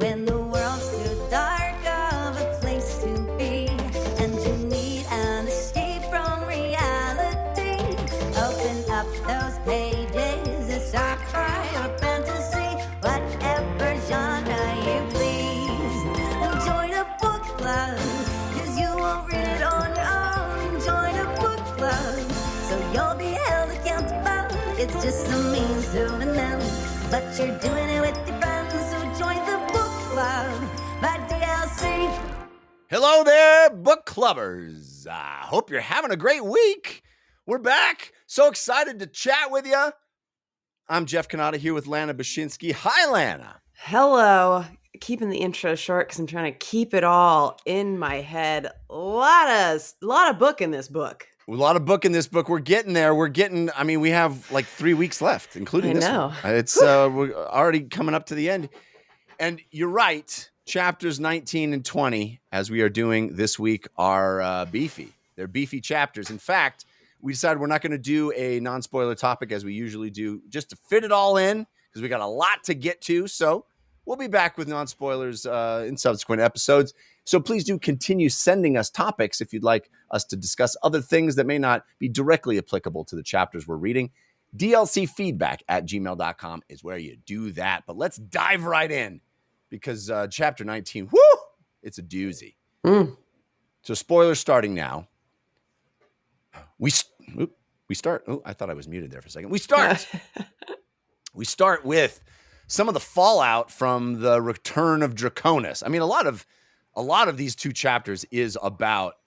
when the world's too dark of a place to be, and you need an escape from reality. Open up those pages, it's sci-fi or fantasy, whatever genre you please. And join a book club, 'cause you won't read it on your own. Join a book club, so you'll be held accountable. It's just a means to an end, but you're doing it with your friends, so join the book club by DLC. Hello there, book clubbers. I hope you're having a great week. We're back. So excited to chat with you. I'm Jeff Kanata here with Lana Bachynski. Hi, Lana. Hello. Keeping the intro short because I'm trying to keep it all in my head. A lot of book in this book. A lot of book in this book. We're getting there. We have like 3 weeks left, including this one. It's we're already coming up to the end. And you're right. Chapters 19 and 20, as we are doing this week, are beefy. They're beefy chapters. In fact, we decided we're not going to do a non-spoiler topic as we usually do, just to fit it all in, because we got a lot to get to. So we'll be back with non-spoilers in subsequent episodes. So please do continue sending us topics if you'd like us to discuss other things that may not be directly applicable to the chapters we're reading. dlcfeedback@gmail.com is where you do that. But let's dive right in, because chapter 19, whoo, it's a doozy. So spoilers starting now. We start. Oh, I thought I was muted there for a second. We start with some of the fallout from the return of Draconus. I mean, a lot of these two chapters is about,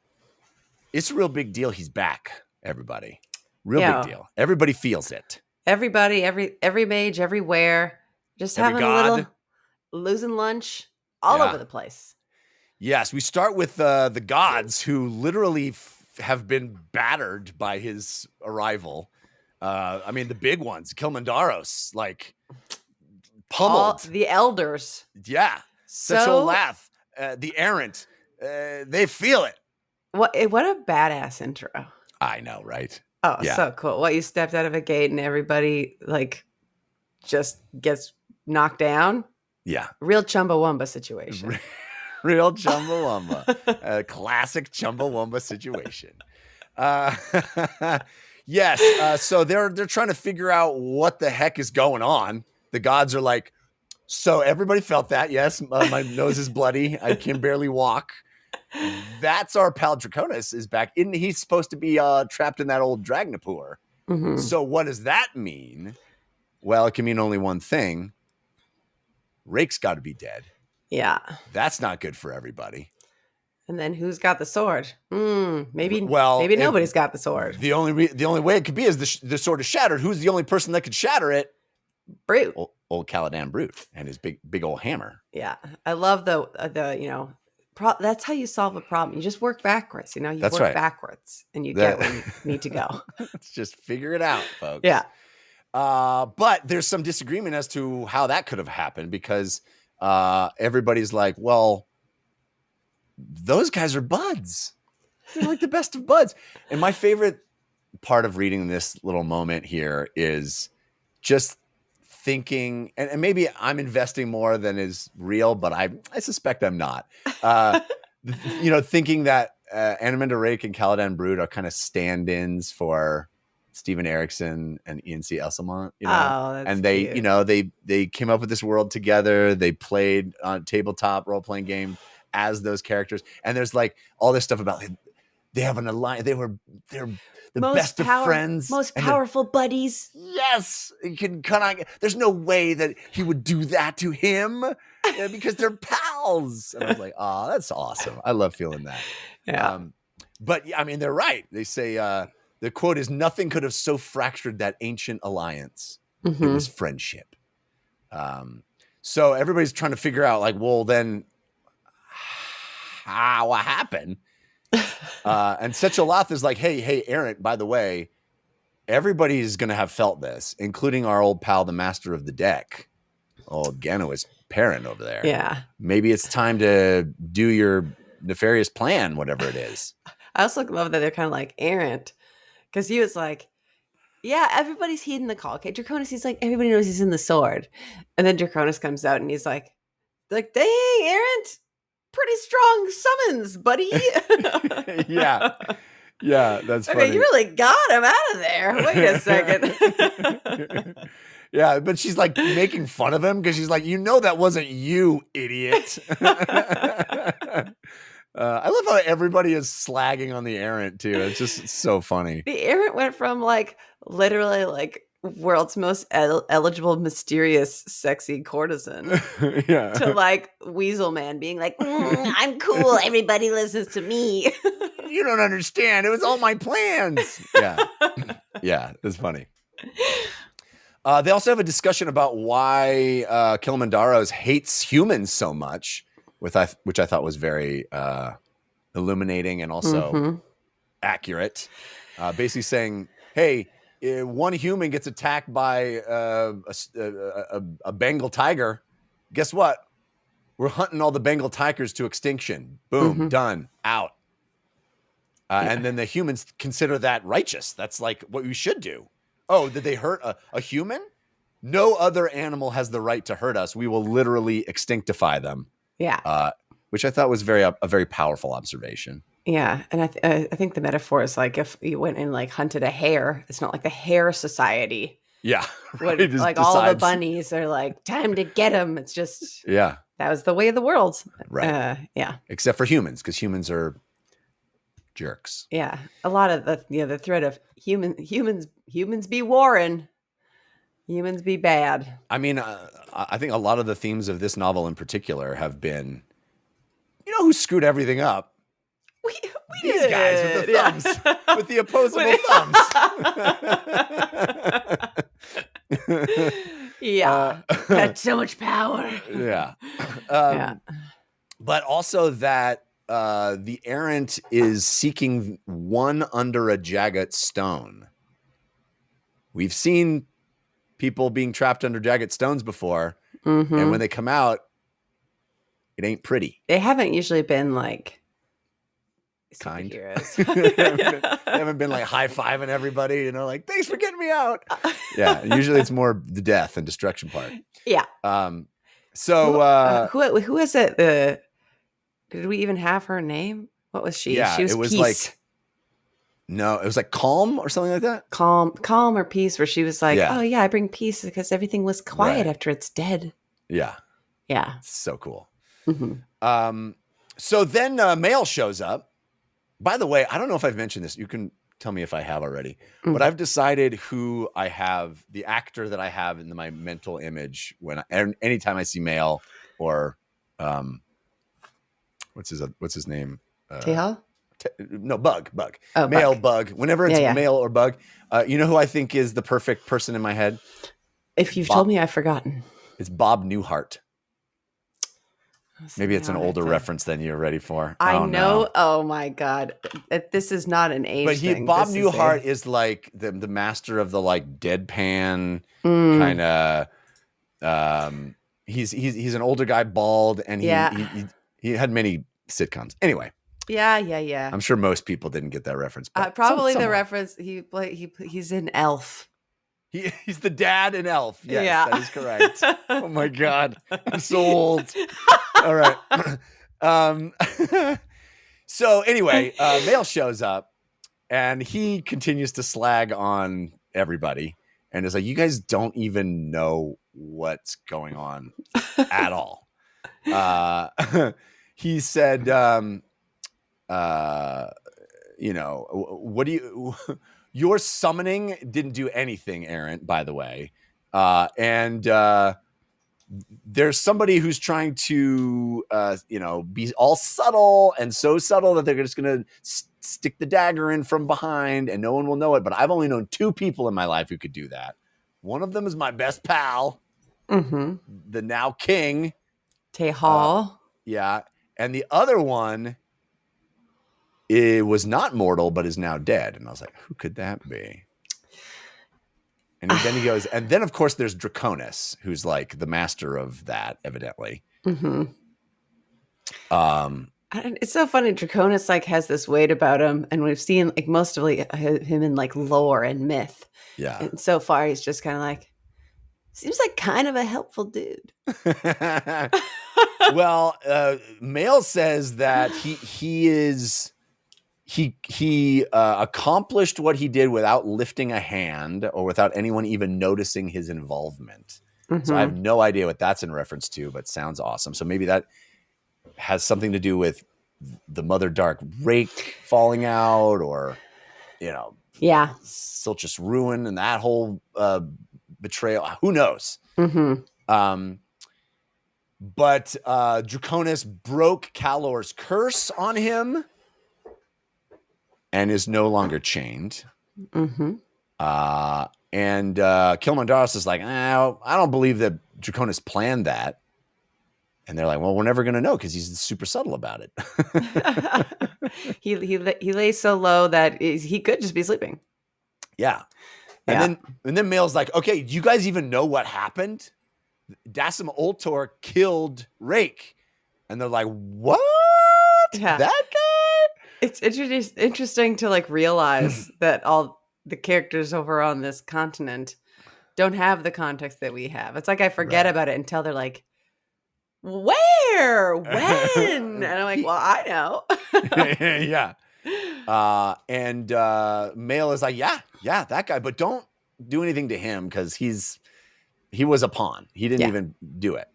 it's a real big deal. He's back, everybody. Big deal. Everybody feels it. Everybody, every mage, everywhere. Just Every having god. a little losing lunch all over the place. Yes, we start with the gods who literally have been battered by his arrival. The big ones, Kilmandaros, like pummeled. The elders. Yeah. Such a laugh. The errant. They feel it. What a badass intro. I know, right? Oh, yeah. So cool. What, you stepped out of a gate and everybody like just gets knocked down? Yeah. Real Chumbawamba situation. Real Chumbawamba. A classic Chumbawamba situation. Yes. So they're trying to figure out what the heck is going on. The gods are like, so everybody felt that. Yes. My nose is bloody. I can barely walk. That's our pal Draconus is back. He's supposed to be trapped in that old Dragnapur. Mm-hmm. So what does that mean? Well, it can mean only one thing. Rake's got to be dead. Yeah. That's not good for everybody. And then who's got the sword? Maybe nobody's got the sword. The only way it could be is the sword is shattered. Who's the only person that could shatter it? Brute. Old Caladan Brute and his big old hammer. Yeah. I love the that's how you solve a problem. You just work backwards. That's work backwards and you get where you need to go. Let's just figure it out, folks. Yeah. But there's some disagreement as to how that could have happened, because everybody's like, well, those guys are buds. They're like the best of buds. And my favorite part of reading this little moment here is just thinking, and maybe I'm investing more than is real, but I suspect I'm not. Thinking that Anamanda Rake and Caladan Brood are kind of stand-ins for Steven Erikson and Ian C. Elsamont, and they, cute. They came up with this world together. They played on a tabletop role-playing game as those characters. And there's like all this stuff about they have an alliance. They're the best of friends, most powerful buddies. Yes, you can there's no way that he would do that to him because they're pals. And I was like, oh, that's awesome. I love feeling that. Yeah. But I mean, they're right. They say the quote is, "Nothing could have so fractured that ancient alliance. Mm-hmm. It was friendship." So everybody's trying to figure out, like, well, then what happened? And Sechel'Ath is like, hey, Aaron, by the way, everybody's going to have felt this, including our old pal, the master of the deck, old Gano's parent over there. Yeah. Maybe it's time to do your nefarious plan, whatever it is. I also love that they're kind of like errant, because he was like, yeah, everybody's heeding the call. Okay, Draconus, he's like, everybody knows he's in the sword. And then Draconus comes out and he's like, like, dang, Erent, pretty strong summons, buddy. Yeah, that's funny. Okay, you really got him out of there. Wait a second. Yeah, but she's like making fun of him because she's like, that wasn't you, idiot. I love how everybody is slagging on the Erent too. It's just so funny. The Erent went from like literally like world's most eligible, mysterious, sexy courtesan to like Weasel Man being like, I'm cool. Everybody listens to me. You don't understand. It was all my plans. Yeah, it's funny. They also have a discussion about why Kilimanjaros hates humans so much, which I thought was very illuminating and also accurate. Basically saying, hey, one human gets attacked by a Bengal tiger. Guess what? We're hunting all the Bengal tigers to extinction. Boom, done, out. And then the humans consider that righteous. That's like what we should do. Oh, did they hurt a human? No other animal has the right to hurt us. We will literally extinctify them. Yeah. Which I thought was a very powerful observation. Yeah. And I think the metaphor is like if you went and like hunted a hare, it's not like the hare society. Yeah. Right. Like all the bunnies are like, time to get them. It's just, that was the way of the world. Right. Yeah. Except for humans, because humans are jerks. Yeah. A lot of the thread of humans be warring. Humans be bad. I mean, I think a lot of the themes of this novel in particular have been, who screwed everything up? These did. Guys with the thumbs, with the opposable thumbs. Had so much power. But also that the Erent is seeking one under a jagged stone. We've seen people being trapped under jagged stones before, and when they come out, it ain't pretty. They haven't usually been like kind. Superheroes. They haven't been like high-fiving everybody, like, thanks for getting me out. Usually it's more the death and destruction part. Yeah. So who is it? Did we even have her name? What was she? Yeah, she was it was Peace. like it was like Calm or something like that. Calm or Peace, where she was like, oh yeah, I bring peace because everything was quiet after it's dead. Yeah. So cool. So then Mail shows up. By the way, I don't know if I've mentioned this. You can tell me if I have already. But I've decided who I have, the actor that I have in my mental image anytime I see Mail or what's his name? T'al? No, Bug. Oh, Mail, Bug. Whenever it's Mail or Bug, you know who I think is the perfect person in my head? If you've told me, I've forgotten. It's Bob Newhart. Maybe it's an older reference than you're ready for. I know. Oh my God. This is not an age thing. Bob Newhart is like the master of the like deadpan kind of, he's an older guy, bald, and he had many sitcoms. Anyway. Yeah. I'm sure most people didn't get that reference. Probably the reference, he's in Elf. He's the dad in Elf. Yes, that is correct. Oh my God. I'm so old. All right. So anyway, Mail shows up and he continues to slag on everybody and is like, you guys don't even know what's going on at all. He said, what do you... Your summoning didn't do anything, Erent, by the way. And there's somebody who's trying to, be all subtle and so subtle that they're just going to stick the dagger in from behind and no one will know it. But I've only known 2 people in my life who could do that. One of them is my best pal, the now king. T'al. And the other one... It was not mortal, but is now dead. And I was like, who could that be? And then he goes, and then, of course, there's Draconus, who's like the master of that, evidently. It's so funny. Draconus like has this weight about him. And we've seen like most of him in like lore and myth. Yeah. And so far, he's just kind of like, seems like kind of a helpful dude. Well, Mail says that he accomplished what he did without lifting a hand or without anyone even noticing his involvement. Mm-hmm. So I have no idea what that's in reference to, but sounds awesome. So maybe that has something to do with the Mother Dark rake falling out, or Silchas Ruin and that whole betrayal. Who knows? Mm-hmm. But Draconus broke Calor's curse on him and is no longer chained. Mm-hmm. And Kilmandaris is like, I don't believe that Draconus planned that. And they're like, well, we're never going to know because he's super subtle about it. He lays so low that he could just be sleeping. Yeah. And then Mail's like, okay, do you guys even know what happened? Dasim Ultor killed Rake. And they're like, what? Yeah. That guy? It's interesting to like realize that all the characters over on this continent don't have the context that we have. It's like I forget about it until they're like, where? When? And I'm like, well, I know. Yeah. And Mail is like, yeah, that guy. But don't do anything to him because he was a pawn. He didn't even do it.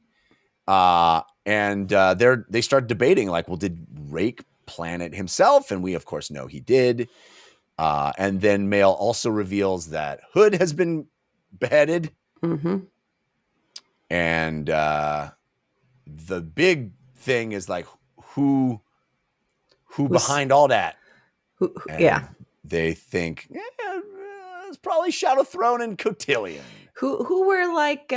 And they start debating like, well, did Rake plan it himself? And we, of course, know he did. And then Mail also reveals that Hood has been beheaded. Mm-hmm. And the big thing is like, who's behind all that? They think it's probably Shadow Throne and Cotillion. Who were like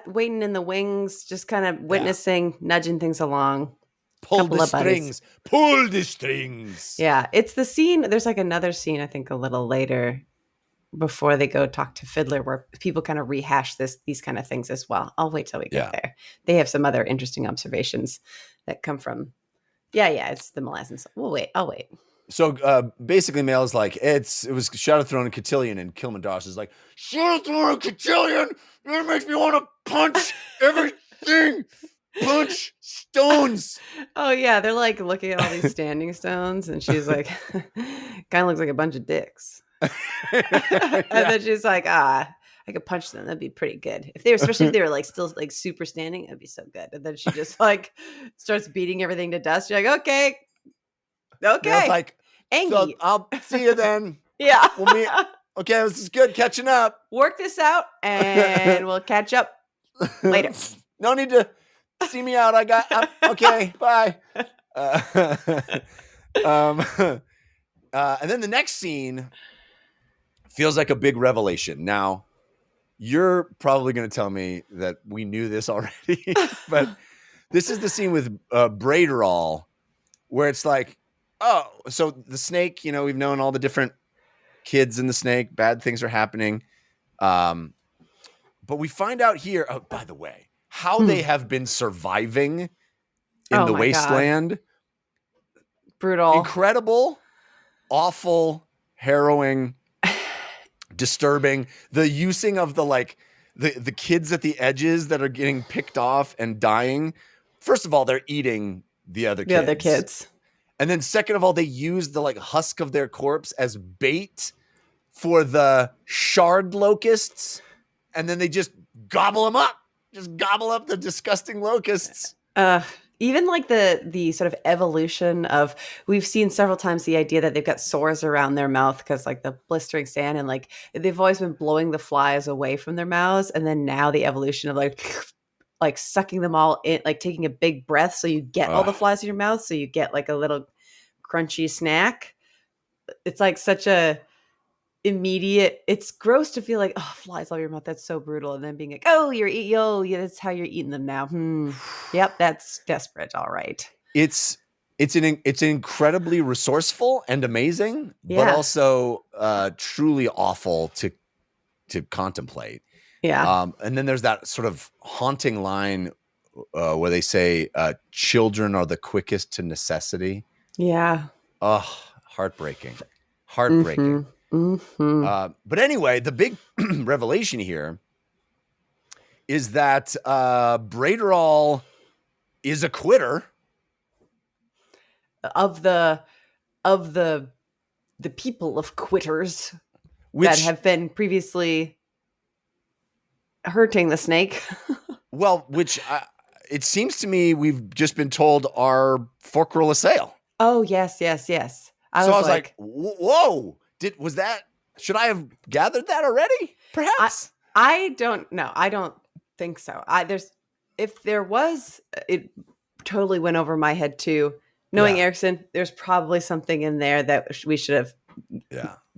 waiting in the wings, just kind of witnessing, nudging things along. Pull the strings. Yeah, it's the scene. There's like another scene, I think, a little later before they go talk to Fiddler, where people kind of rehash these kind of things as well. I'll wait till we get there. They have some other interesting observations that come from. It's the Malazan. I'll wait. So basically, Mail is like, it was Shadow Throne and Cotillion, and Kilmandaris is like, Shadow Throne and Cotillion. That makes me want to punch everything. Punch stones. Oh yeah, they're like looking at all these standing stones, and she's like, kind of looks like a bunch of dicks. And then she's like, I could punch them. That'd be pretty good. Especially if they were like still like super standing, it'd be so good. And then she just like starts beating everything to dust. You're like, okay. It's like, so I'll see you then. Yeah. We'll meet. Okay, this is good catching up. Work this out, and we'll catch up later. No need to see me out. Okay. Bye. And then the next scene feels like a big revelation. Now, you're probably going to tell me that we knew this already, but this is the scene with Braiderall, where it's like, oh, so the snake, we've known all the different kids in the snake, bad things are happening. But we find out here, oh, by the way, how they have been surviving in the wasteland. God. Brutal. Incredible, awful, harrowing, disturbing. The using of the kids at the edges that are getting picked off and dying. First of all, they're eating the other kids. And then second of all, they use the husk of their corpse as bait for the shard locusts. And then they just gobble them up. Just gobble up the disgusting locusts. Even the sort of evolution of, we've seen several times the idea that they've got sores around their mouth because the blistering sand, and they've always been blowing the flies away from their mouths. And then now the evolution of like sucking them all in, like taking a big breath so you get all the flies in your mouth, so you get like a little crunchy snack. It's like such a immediate, it's gross to feel like, oh, flies all over your mouth, that's so brutal. And then being like, oh, that's how you're eating them now. Yep, that's desperate. All right. It's incredibly resourceful and amazing, but also truly awful to contemplate. Yeah. And then there's that sort of haunting line where they say, children are the quickest to necessity. Yeah. Oh, heartbreaking. Mm-hmm. But anyway, the big revelation here is that Brederall is a quitter of the people of quitters that have been previously hurting the snake. Well, which it seems to me we've just been told are Forkroll Assail. Oh, yes. I was like, whoa, should I have gathered that already? Perhaps. I don't know. I don't think so. If there was, it totally went over my head too. Knowing Erikson, there's probably something in there that we should have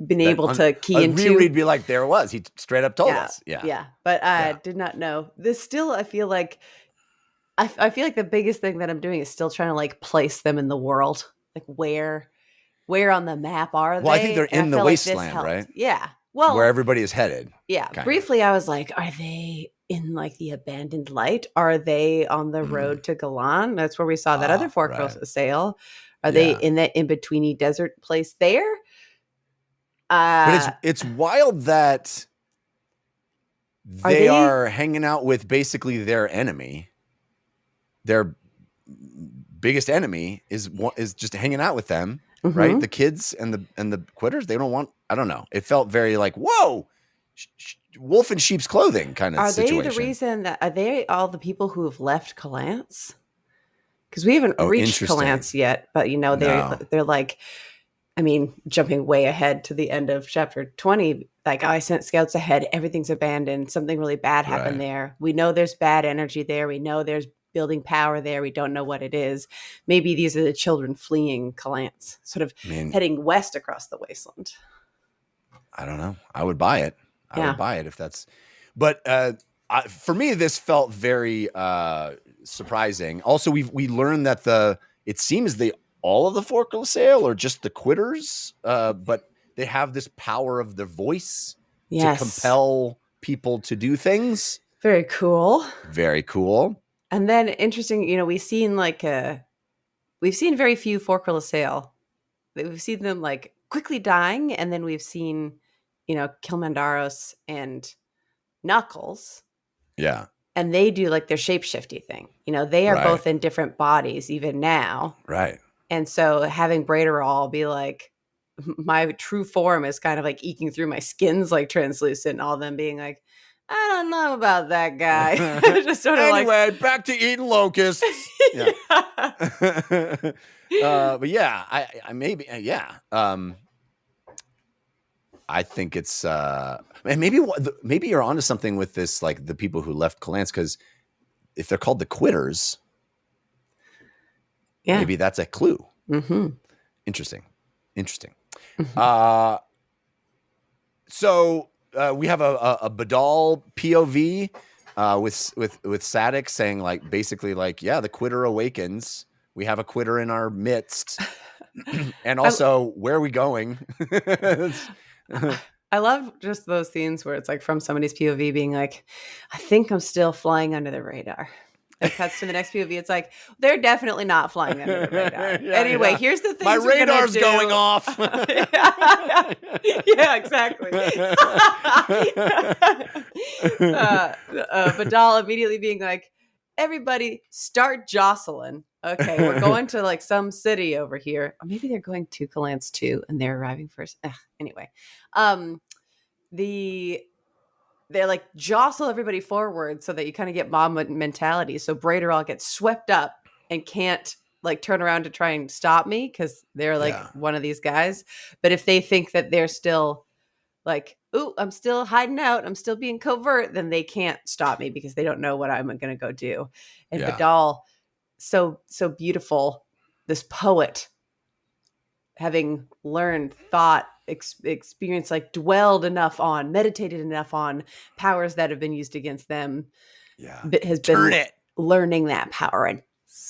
been able to key into. We'd be like, there it was. He straight up told us. Yeah. But I did not know. This still, I feel like the biggest thing that I'm doing is still trying to like place them in the world. Like where on the map are they? Well, I think they're in the wasteland, right? Yeah. Well, where everybody is headed. Yeah. Briefly, I was like, are they in like the abandoned light? Are they on the road to Galan? That's where we saw that other Forkroll Assail. Are they in that in-betweeny desert place there? But it's wild that they are hanging out with basically their enemy. Their biggest enemy is just hanging out with them, right? The kids and the quitters. They don't want. I don't know. It felt very like, whoa, wolf in sheep's clothing kind of situation. Are they the reason that are they all the people who have left Calance? Because we haven't reached Calance yet, but they're like, I mean, jumping way ahead to the end of chapter 20, like I sent scouts ahead. Everything's abandoned. Something really bad happened there. We know there's bad energy there. We know there's building power there. We don't know what it is. Maybe these are the children fleeing Calance, sort of heading west across the wasteland. I don't know. I would buy it. I would buy it if that's. But for me, this felt very surprising. Also, we learned that it seems all of the Forkroll Assail or just the quitters, but they have this power of their voice to compel people to do things. Very cool. Very cool. And then interesting, we've seen very few Forkroll Assail. We've seen them like quickly dying, and then we've seen, Kilmandaros and Knuckles. Yeah. And they do like their shape-shifty thing. They are both in different bodies even now. Right. And so having Brederall be like, my true form is kind of like eking through my skin's like translucent, all of them being like, I don't know about that guy. Just sort of anyway, back to eating locusts. Yeah. But yeah, I maybe, I think it's, and maybe you're onto something with this, like the people who left Calance, because if they're called the quitters, maybe that's a clue. Mm-hmm. Interesting. Mm-hmm. So we have a Badal POV with Saet saying like basically like, yeah, the quitter awakens. We have a quitter in our midst. And also, where are we going? I love just those scenes where it's like from somebody's POV being like, I think I'm still flying under the radar. It cuts to the next POV. It's like, they're definitely not flying under the radar. Anyway, here's the thing. My radar's going off. Yeah, exactly. Badal immediately being like, everybody start jostling. Okay, we're going to like some city over here. Or maybe they're going to Calance too, and they're arriving first. Anyway, they're like jostle everybody forward so that you kind of get mob mentality. So Brederall gets swept up and can't like turn around to try and stop me because they're like one of these guys. But if they think that they're still like, ooh, I'm still hiding out, I'm still being covert, then they can't stop me because they don't know what I'm going to go do. And Badal, so beautiful, this poet, having learned, thought, experience, like dwelled enough on, meditated enough on powers that have been used against them, has been learning that power and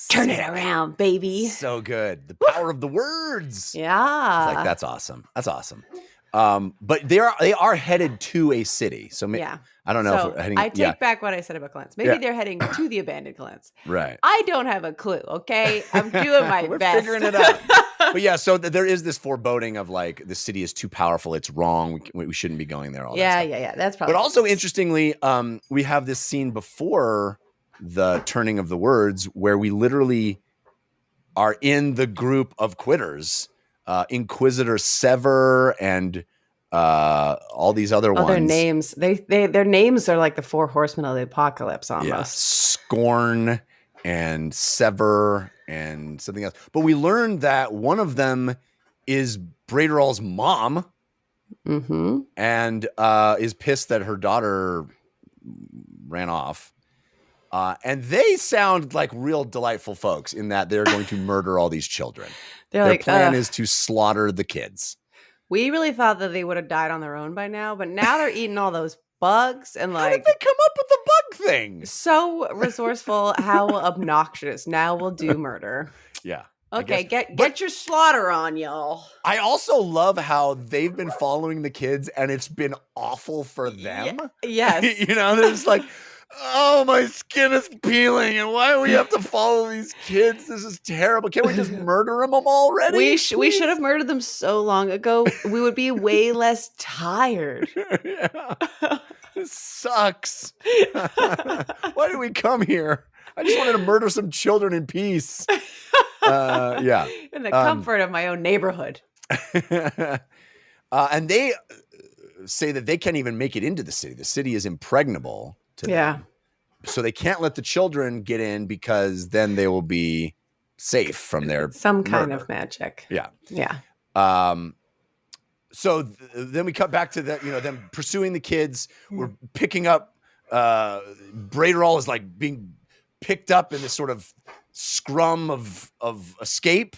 turn it around, baby. So good. The power of the words. Yeah. It's like, that's awesome. That's awesome. But they are headed to a city. So I don't know if we're heading. I take back what I said about Calance. Maybe they're heading to the abandoned Calance. Right. I don't have a clue. Okay. I'm doing my we're best. figuring it out. But yeah, so there is this foreboding of like the city is too powerful. It's wrong. We shouldn't be going there. Yeah. That's probably. But also interestingly, we have this scene before the turning of the words where we literally are in the group of quitters, Inquisitor Sever and all these other ones. Their names. Their names are like the 4 horsemen of the apocalypse almost. Yeah. Scorn and Sever and something else. But we learned that one of them is Braderall's mom, and is pissed that her daughter ran off. And they sound like real delightful folks in that they're going to murder all these children. Their plan is to slaughter the kids. We really thought that they would have died on their own by now, but now they're eating all those bugs and like. How did they come up with the bug thing? So resourceful, how obnoxious. Now we'll do murder. Yeah. Okay, get your slaughter on, y'all. I also love how they've been following the kids and it's been awful for them. Yes. You know, there's like, oh, my skin is peeling, and why do we have to follow these kids? This is terrible. Can't we just murder them already? We should have murdered them so long ago. We would be way less tired. This sucks. Why did we come here? I just wanted to murder some children in peace. Yeah. In the comfort of my own neighborhood. And they say that they can't even make it into the city. The city is impregnable. Them. So they can't let the children get in because then they will be safe from their kind of magic. Yeah. So then we cut back to them pursuing the kids. We're picking up Braderall is like being picked up in this sort of scrum of escape.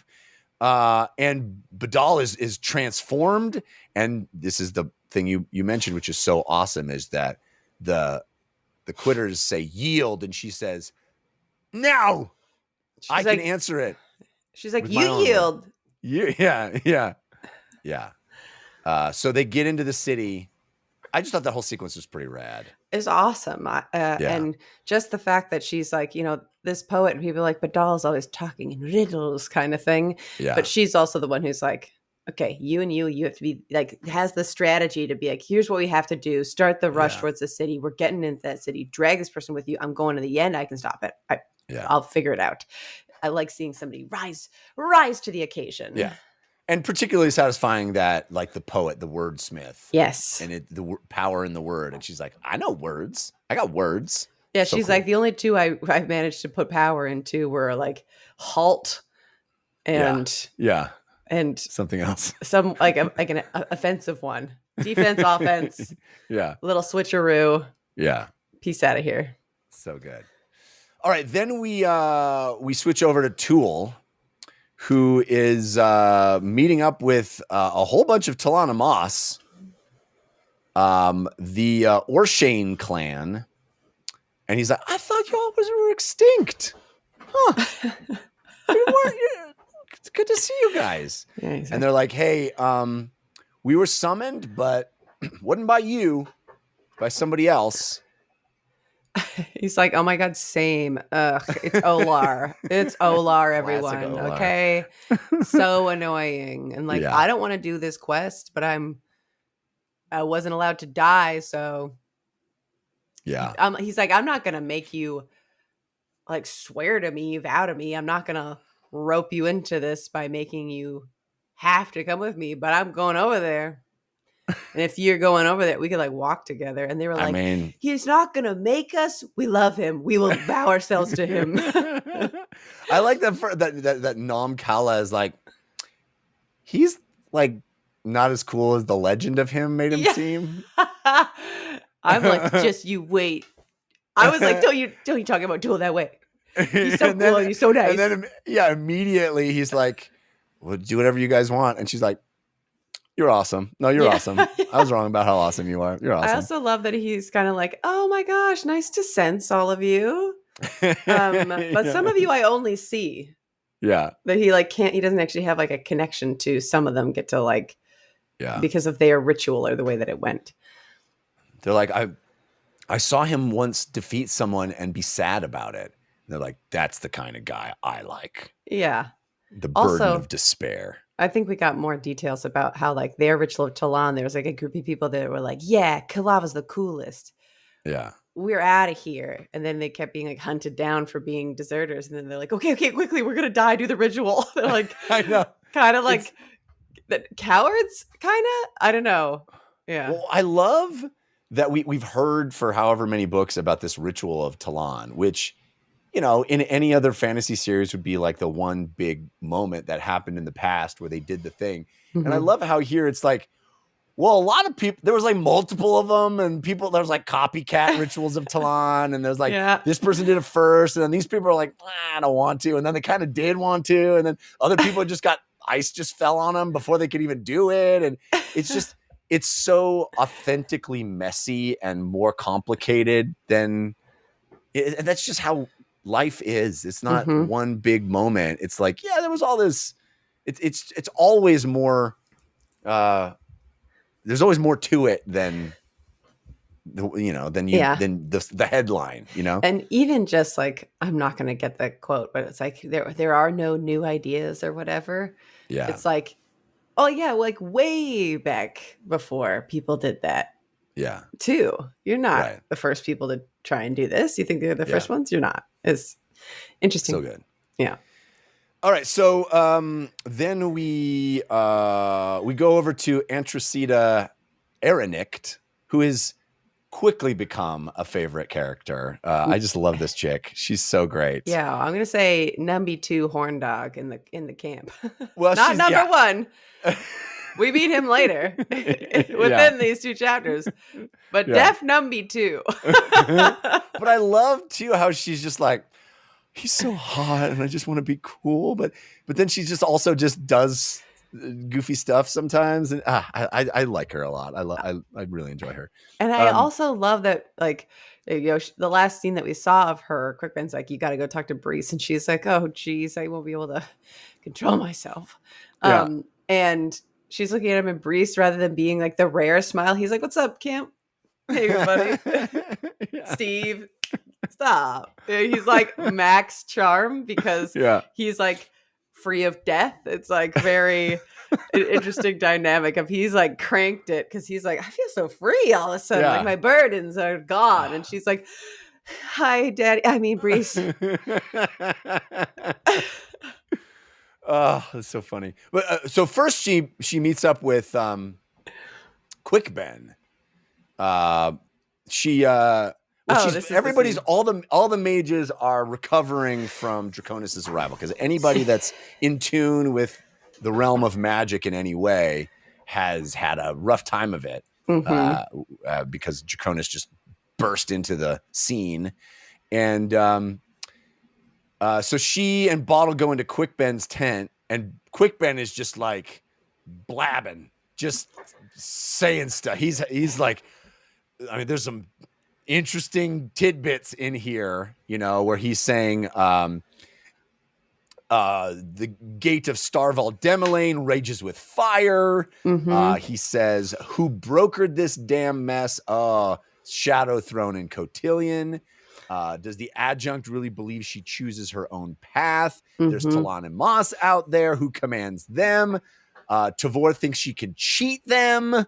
And Badal is transformed. And this is the thing you mentioned, which is so awesome, is that the quitters say yield, and she says, "No, I can answer it." She's like, "You yield." Yeah. So they get into the city. I just thought that whole sequence was pretty rad. It's awesome. And just the fact that she's like, this poet, and people are like, Badal's always talking in riddles kind of thing. Yeah. But she's also the one who's like, okay, you have to be like, has the strategy to be like, here's what we have to do. Start the rush towards the city. We're getting into that city. Drag this person with you. I'm going to the end. I can stop it. I'll figure it out. I like seeing somebody rise to the occasion. Yeah. And particularly satisfying that, like, the poet, the wordsmith. Yes. And the power in the word. And she's like, I know words. I got words. Yeah, so she's cool. Like, the only two I've managed to put power into were, like, halt and... Yeah. And something else. Some, like an offensive one. Defense, offense. Yeah. Little switcheroo. Yeah. Peace out of here. So good. All right, then we switch over to Tual, who is meeting up with a whole bunch of T'lan Imass, the Orshane clan, and he's like, "I thought y'all were extinct, huh? It's good to see you guys." Yeah, exactly. And they're like, "Hey, we were summoned, but wasn't by you, by somebody else." He's like, "Oh my God, same. Ugh, it's Olar. It's Olar, everyone. Olar. Okay, so annoying. And like, I don't want to do this quest, but I wasn't allowed to die, so yeah." He's like, "I'm not gonna make you like swear to me, vow to me. I'm not gonna rope you into this by making you have to come with me, but I'm going over there. And if you're going over there, we could like walk together." And they were like, "He's not going to make us. We love him. We will vow ourselves to him." I like that Nom Kala is like, he's like not as cool as the legend of him made him seem. I'm like, just you wait. I was like, don't you talk about Tual that way. He's so cool. He's so nice. And then, immediately he's like, "Well, do whatever you guys want." And she's like, "You're awesome. No, you're awesome. I was wrong about how awesome you are. You're awesome." I also love that he's kind of like, "Oh my gosh, nice to sense all of you." But some of you I only see. Yeah. That he like he doesn't actually have like a connection to. Some of them get to like, because of their ritual or the way that it went. They're like, I saw him once defeat someone and be sad about it. And they're like, "That's the kind of guy I like." Yeah. The burden of despair. I think we got more details about how like their ritual of T'lan, there was like a group of people that were like, yeah, Kalava's the coolest. Yeah. We're out of here. And then they kept being like hunted down for being deserters. And then they're like, okay, quickly, we're going to die, do the ritual. They're like, I know. Kind of like cowards, kind of? I don't know. Yeah. Well, I love that we've heard for however many books about this ritual of T'lan, which, in any other fantasy series would be like the one big moment that happened in the past where they did the thing. Mm-hmm. And I love how here it's like, well, a lot of people, there was like multiple of them, and there was like copycat rituals of T'lan, and there's like, this person did it first, and then these people are like, I don't want to, and then they kind of did want to, and then other people ice just fell on them before they could even do it, and it's so authentically messy and more complicated than, and that's just how life is. It's not one big moment. It's like, there was all this, it's always more, there's always more to it than the headline, And even just like, I'm not going to get the quote, but it's like, there are no new ideas or whatever. Yeah. It's like, oh yeah, like way back before people did that. Yeah. Too. You're not the first people to try and do this. You think they're the first ones? You're not. It's interesting. So good. Yeah. All right, so then we go over to Antracita Erinict, who has quickly become a favorite character. I just love this chick; she's so great. Yeah, I'm gonna say number 2 horn dog in the camp. Well, not number 1. We meet him later within these 2 chapters, but def number 2. But I love too how she's just like, he's so hot and I just want to be cool. But then she just also just does goofy stuff sometimes. And I like her a lot. I really enjoy her. And I also love that, like, the last scene that we saw of her, Quickben's like, you got to go talk to Bree. And she's like, oh, geez, I won't be able to control myself. And she's looking at him and Bree, rather than being like the rare smile, he's like, what's up, Camp? Hey, everybody. Steve. Stop. He's like max charm because he's like free of death. It's like very interesting dynamic of he's like cranked it because he's like, I feel so free all of a sudden. Like my burdens are gone. And she's like, hi, Daddy. I mean, Breeze. Oh, that's so funny. But so first she meets up with Quickben. Everybody's all the mages are recovering from Draconus' arrival, because anybody that's in tune with the realm of magic in any way has had a rough time of it because Draconus just burst into the scene. And so she and Bottle go into Quickben's tent, and Quickben is just like blabbing, just saying stuff. He's like, I mean, there's some interesting tidbits in here, where he's saying the gate of Starval Demelaine rages with fire. He says, who brokered this damn mess? Shadow Throne and Cotillion. Does the adjunct really believe she chooses her own path? There's T'lan Imass out there. Who commands them? Tavor thinks she can cheat them.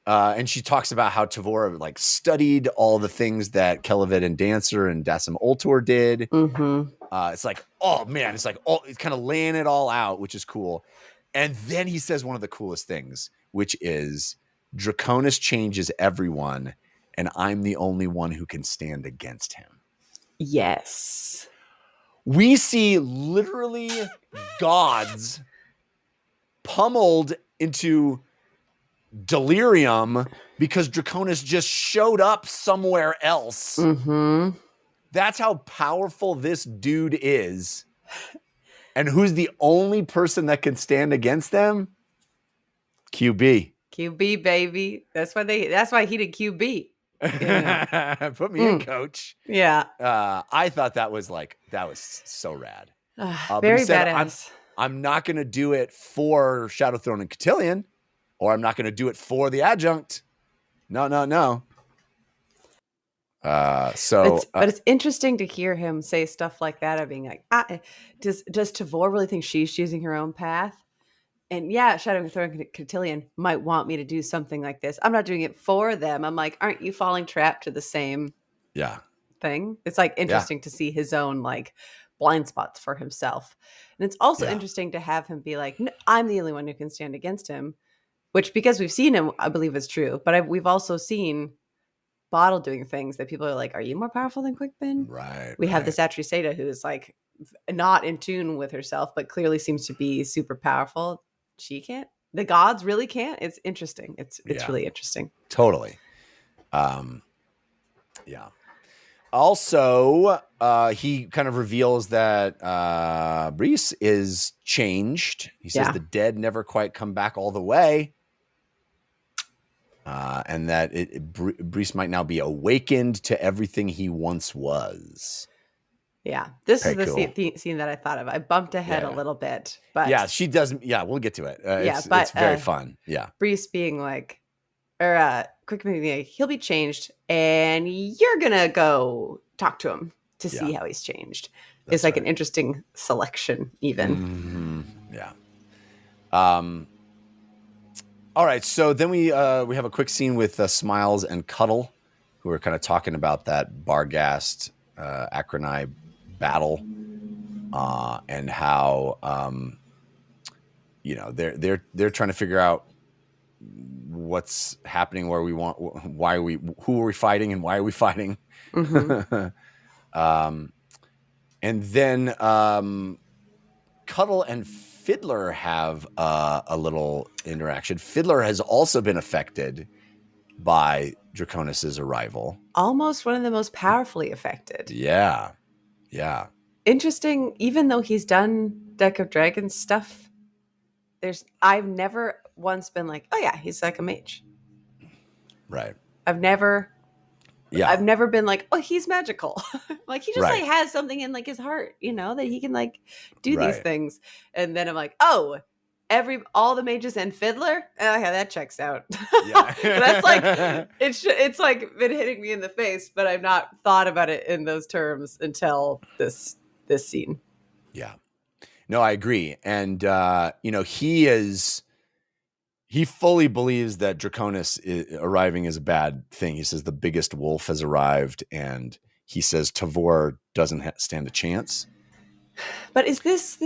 And she talks about how Tavor like studied all the things that Kelavid and Dancer and Dasim Ultor did. It's like, oh man, it's like, it's kind of laying it all out, which is cool. And then he says one of the coolest things, which is Draconus changes everyone, and I'm the only one who can stand against him. Yes. We see literally gods pummeled into delirium because Draconus just showed up somewhere else. That's how powerful this dude is. And who's the only person that can stand against them? QB. QB, baby. That's why he did QB. Yeah. Put me in, coach. Yeah. I thought that was so rad. Very badass. I'm not going to do it for Shadow Throne and Cotillion, or I'm not going to do it for the adjunct. No. But it's interesting to hear him say stuff like that of being like, does Tavor really think she's choosing her own path? And yeah, Shadow Throne Cotillion might want me to do something like this. I'm not doing it for them. I'm like, aren't you falling trapped to the same thing? It's like interesting to see his own like blind spots for himself. And it's also interesting to have him be like, no, I'm the only one who can stand against him, which because we've seen him, I believe is true. But we've also seen Bottle doing things that people are like, are you more powerful than Quickbin? Right. We have this Atri Seda who is like not in tune with herself, but clearly seems to be super powerful. She can't. The gods really can't. It's interesting. It's really interesting. Totally. Also, he kind of reveals that Bree is changed. He says the dead never quite come back all the way. And that Bree might now be awakened to everything he once was. Yeah, this is the scene that I thought of. I bumped ahead a little bit, but she doesn't. Yeah, we'll get to it. It's very fun. Yeah, Bree being like, Quickbin, he'll be changed, and you're gonna go talk to him to see how he's changed. It's like an interesting selection, even. Mm-hmm. Yeah. All right, so then we have a quick scene with Smiles and Cuddle, who are kind of talking about that Barghast Acronai battle, and how they're trying to figure out what's happening, who are we fighting, and why are we fighting? Mm-hmm. And then Cuddle and Fiddler have a little interaction. Fiddler has also been affected by Draconus's arrival. Almost one of the most powerfully affected. Yeah. Interesting. Even though he's done Deck of Dragons stuff, I've never once been like, oh yeah, he's like a mage. Right. I've never been like, oh, he's magical. Like he just like has something in like his heart, that he can like do these things. And then I'm like, oh, all the mages and Fiddler. Oh yeah, that checks out. Yeah. That's like it's like been hitting me in the face, but I've not thought about it in those terms until this scene. Yeah. No, I agree. And he fully believes that Draconus arriving is a bad thing. He says the biggest wolf has arrived, and he says Tavor doesn't stand a chance. But is this?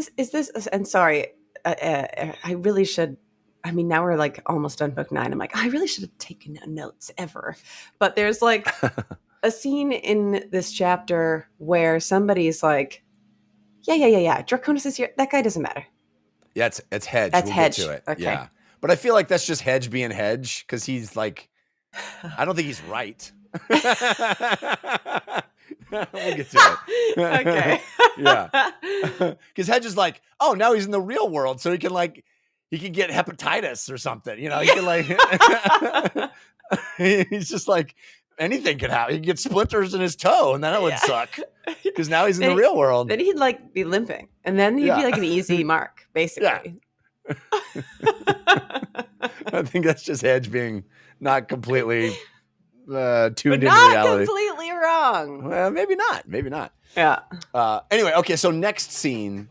And sorry, I really should. I mean, now we're like almost done book 9. I'm like, I really should have taken notes ever. But there's like a scene in this chapter where somebody's like, yeah. Draconus is here. That guy doesn't matter. Yeah, it's Hedge. That's Hedge. Get to it. Okay. Yeah. But I feel like that's just Hedge being Hedge, because he's like, I don't think he's right. We'll get to it. Okay. Yeah. Because Hedge is like, oh, now he's in the real world, so he can get hepatitis or something. He can like, he's just like, anything could happen. He can get splinters in his toe, and that would suck. Because now he's in the real world. Then he'd like be limping, and then he'd be like an easy mark, basically. Yeah. I think that's just Hedge being not completely tuned into not reality. Completely wrong. Well, maybe not. Yeah. Anyway, okay. So next scene,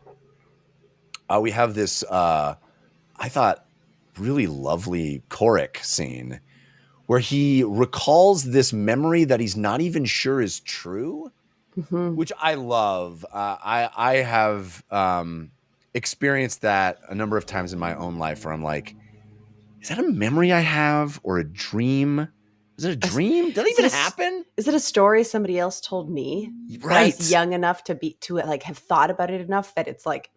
we have this. I thought really lovely Kororic scene where he recalls this memory that he's not even sure is true, which I love. I have experienced that a number of times in my own life where I'm like, is that a memory I have or a dream? Is it a dream? Did that even happen? Is it a story somebody else told me? Right. I was young enough to like have thought about it enough that it's like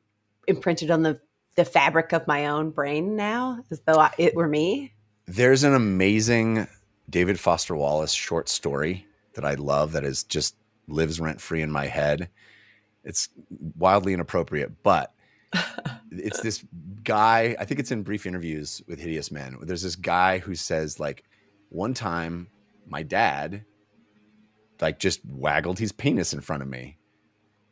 imprinted on the fabric of my own brain now, as though it were me. There's an amazing David Foster Wallace short story that I love that is just lives rent free in my head. It's wildly inappropriate, but it's this guy, I think it's in Brief Interviews with Hideous Men. There's this guy who says, like, one time my dad like just waggled his penis in front of me,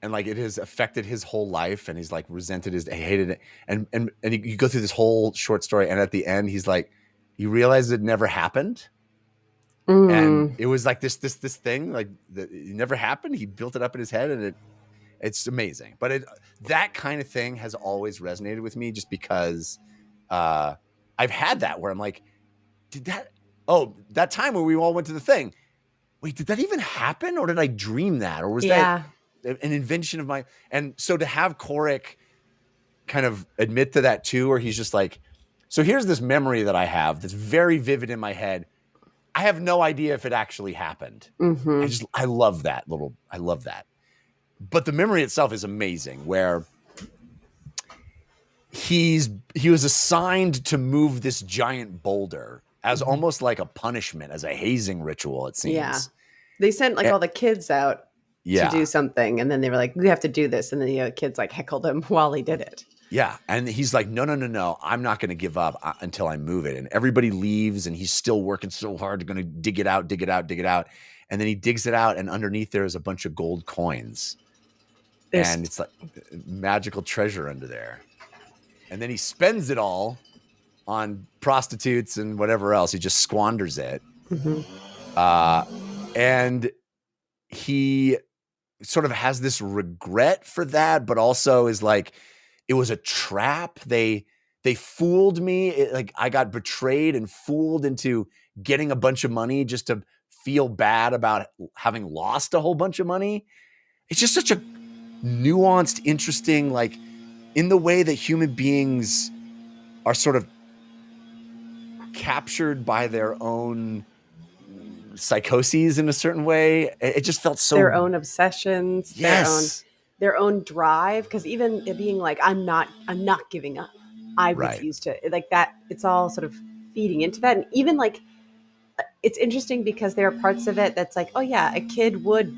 and like it has affected his whole life, and he's like hated it, and you go through this whole short story, and at the end he's like, he realized it never happened. And it was like this thing, like it never happened. He built it up in his head, and it's amazing. But that kind of thing has always resonated with me, just because I've had that where I'm like, that time when we all went to the thing, wait, did that even happen, or did I dream that, or was that an invention of my? And so to have Kororic kind of admit to that too, where he's just like, so here's this memory that I have that's very vivid in my head. I have no idea if it actually happened. I love that. But the memory itself is amazing, where he was assigned to move this giant boulder as almost like a punishment, as a hazing ritual, it seems. Yeah. They sent all the kids out to do something, and then they were like, we have to do this. And then the kids heckled him while he did it. Yeah. And he's like, no, I'm not going to give up until I move it. And everybody leaves, and he's still working so hard to going to dig it out. And then he digs it out, and underneath there is a bunch of gold coins. And it's like magical treasure under there. And then he spends it all on prostitutes and whatever else. He just squanders it. And he sort of has this regret for that, but also is like, it was a trap. They fooled me. I got betrayed and fooled into getting a bunch of money just to feel bad about having lost a whole bunch of money. It's just such a nuanced, interesting, in the way that human beings are sort of captured by their own psychoses in a certain way. It just felt so, their own obsessions, yes, their own drive. Because even it being like, I'm not giving up. I refuse to, that. It's all sort of feeding into that. And even it's interesting because there are parts of it that's like, oh yeah, a kid would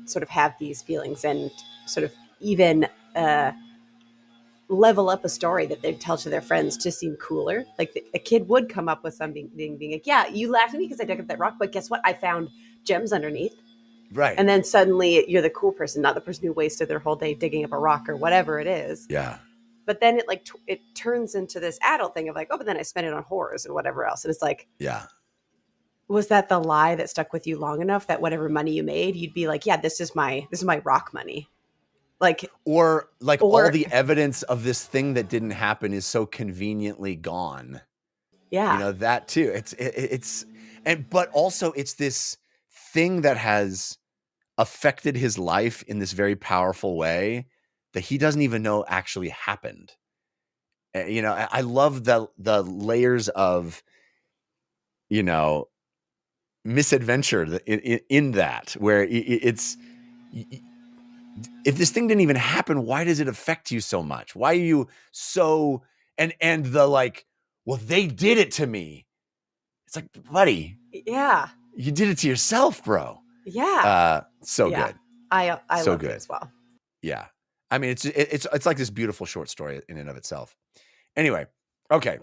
sort of have these feelings and sort of even level up a story that they tell to their friends to seem cooler. A kid would come up with something being like, yeah, you laughed at me because I dug up that rock, but guess what? I found gems underneath. Right. And then suddenly you're the cool person, not the person who wasted their whole day digging up a rock or whatever it is. Yeah. But then it turns into this adult thing of but then I spent it on horrors and whatever else. And it's like, yeah, was that the lie that stuck with you long enough that whatever money you made, you'd be like, yeah, this is my rock money. Or all the evidence of this thing that didn't happen is so conveniently gone. Yeah. That too. But also it's this thing that has affected his life in this very powerful way that he doesn't even know actually happened. I love the layers of, misadventure in that, where it's, if this thing didn't even happen, why does it affect you so much? Why are you so, and well, they did it to me. It's like, buddy. Yeah. You did it to yourself, bro. Yeah. So good. I so love good it as well. Yeah. I mean, it's like this beautiful short story in and of itself. Anyway. Okay.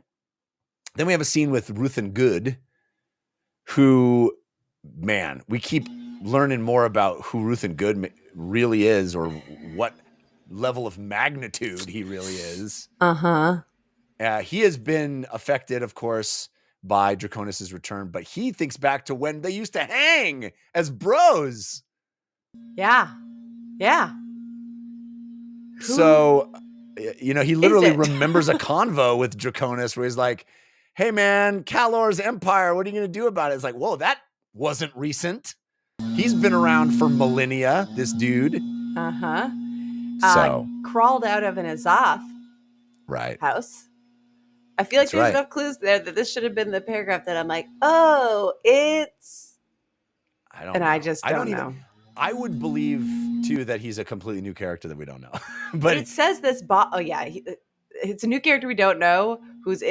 Then we have a scene with Ruth and Good, who, man, we keep learning more about who Ruth and Good really is, or what level of magnitude he really is. He has been affected, of course, by Draconus' return, but he thinks back to when they used to hang as bros. Yeah. Yeah. So, he literally remembers a convo with Draconus where he's like, hey man, Kalor's empire, what are you going to do about it? It's like, whoa, that wasn't recent. He's been around for millennia, this dude. So crawled out of an Azoth house. I feel like there's enough clues there that this should have been the paragraph that I'm like, oh, it's. I don't know. I just don't know. I would believe too that he's a completely new character that we don't know. But it says this. It's a new character we don't know who's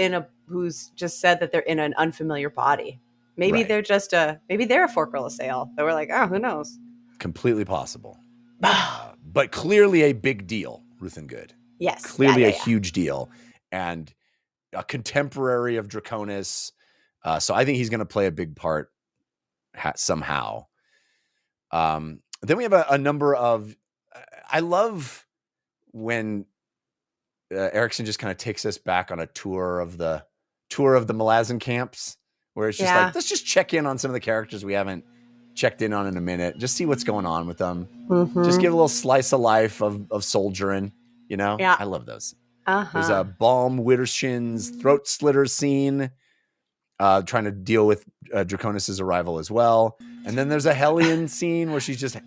just said that they're in an unfamiliar body. Maybe they're just maybe they're a Forkrilla Sale. That we're like, oh, who knows? Completely possible. But clearly a big deal, Ruth and Good. Yes. Clearly a huge deal. And a contemporary of Draconus. So I think he's going to play a big part somehow. Then we have a number of, I love when Erikson just kind of takes us back on a tour of the Malazan camps, where it's just like, let's just check in on some of the characters we haven't checked in on in a minute. Just see what's going on with them. Mm-hmm. Just give a little slice of life of soldiering, you know? Yeah. I love those. Uh-huh. There's a Balm Wittershin's throat slitter scene, trying to deal with Draconus' arrival as well. And then there's a Hellion scene where she's just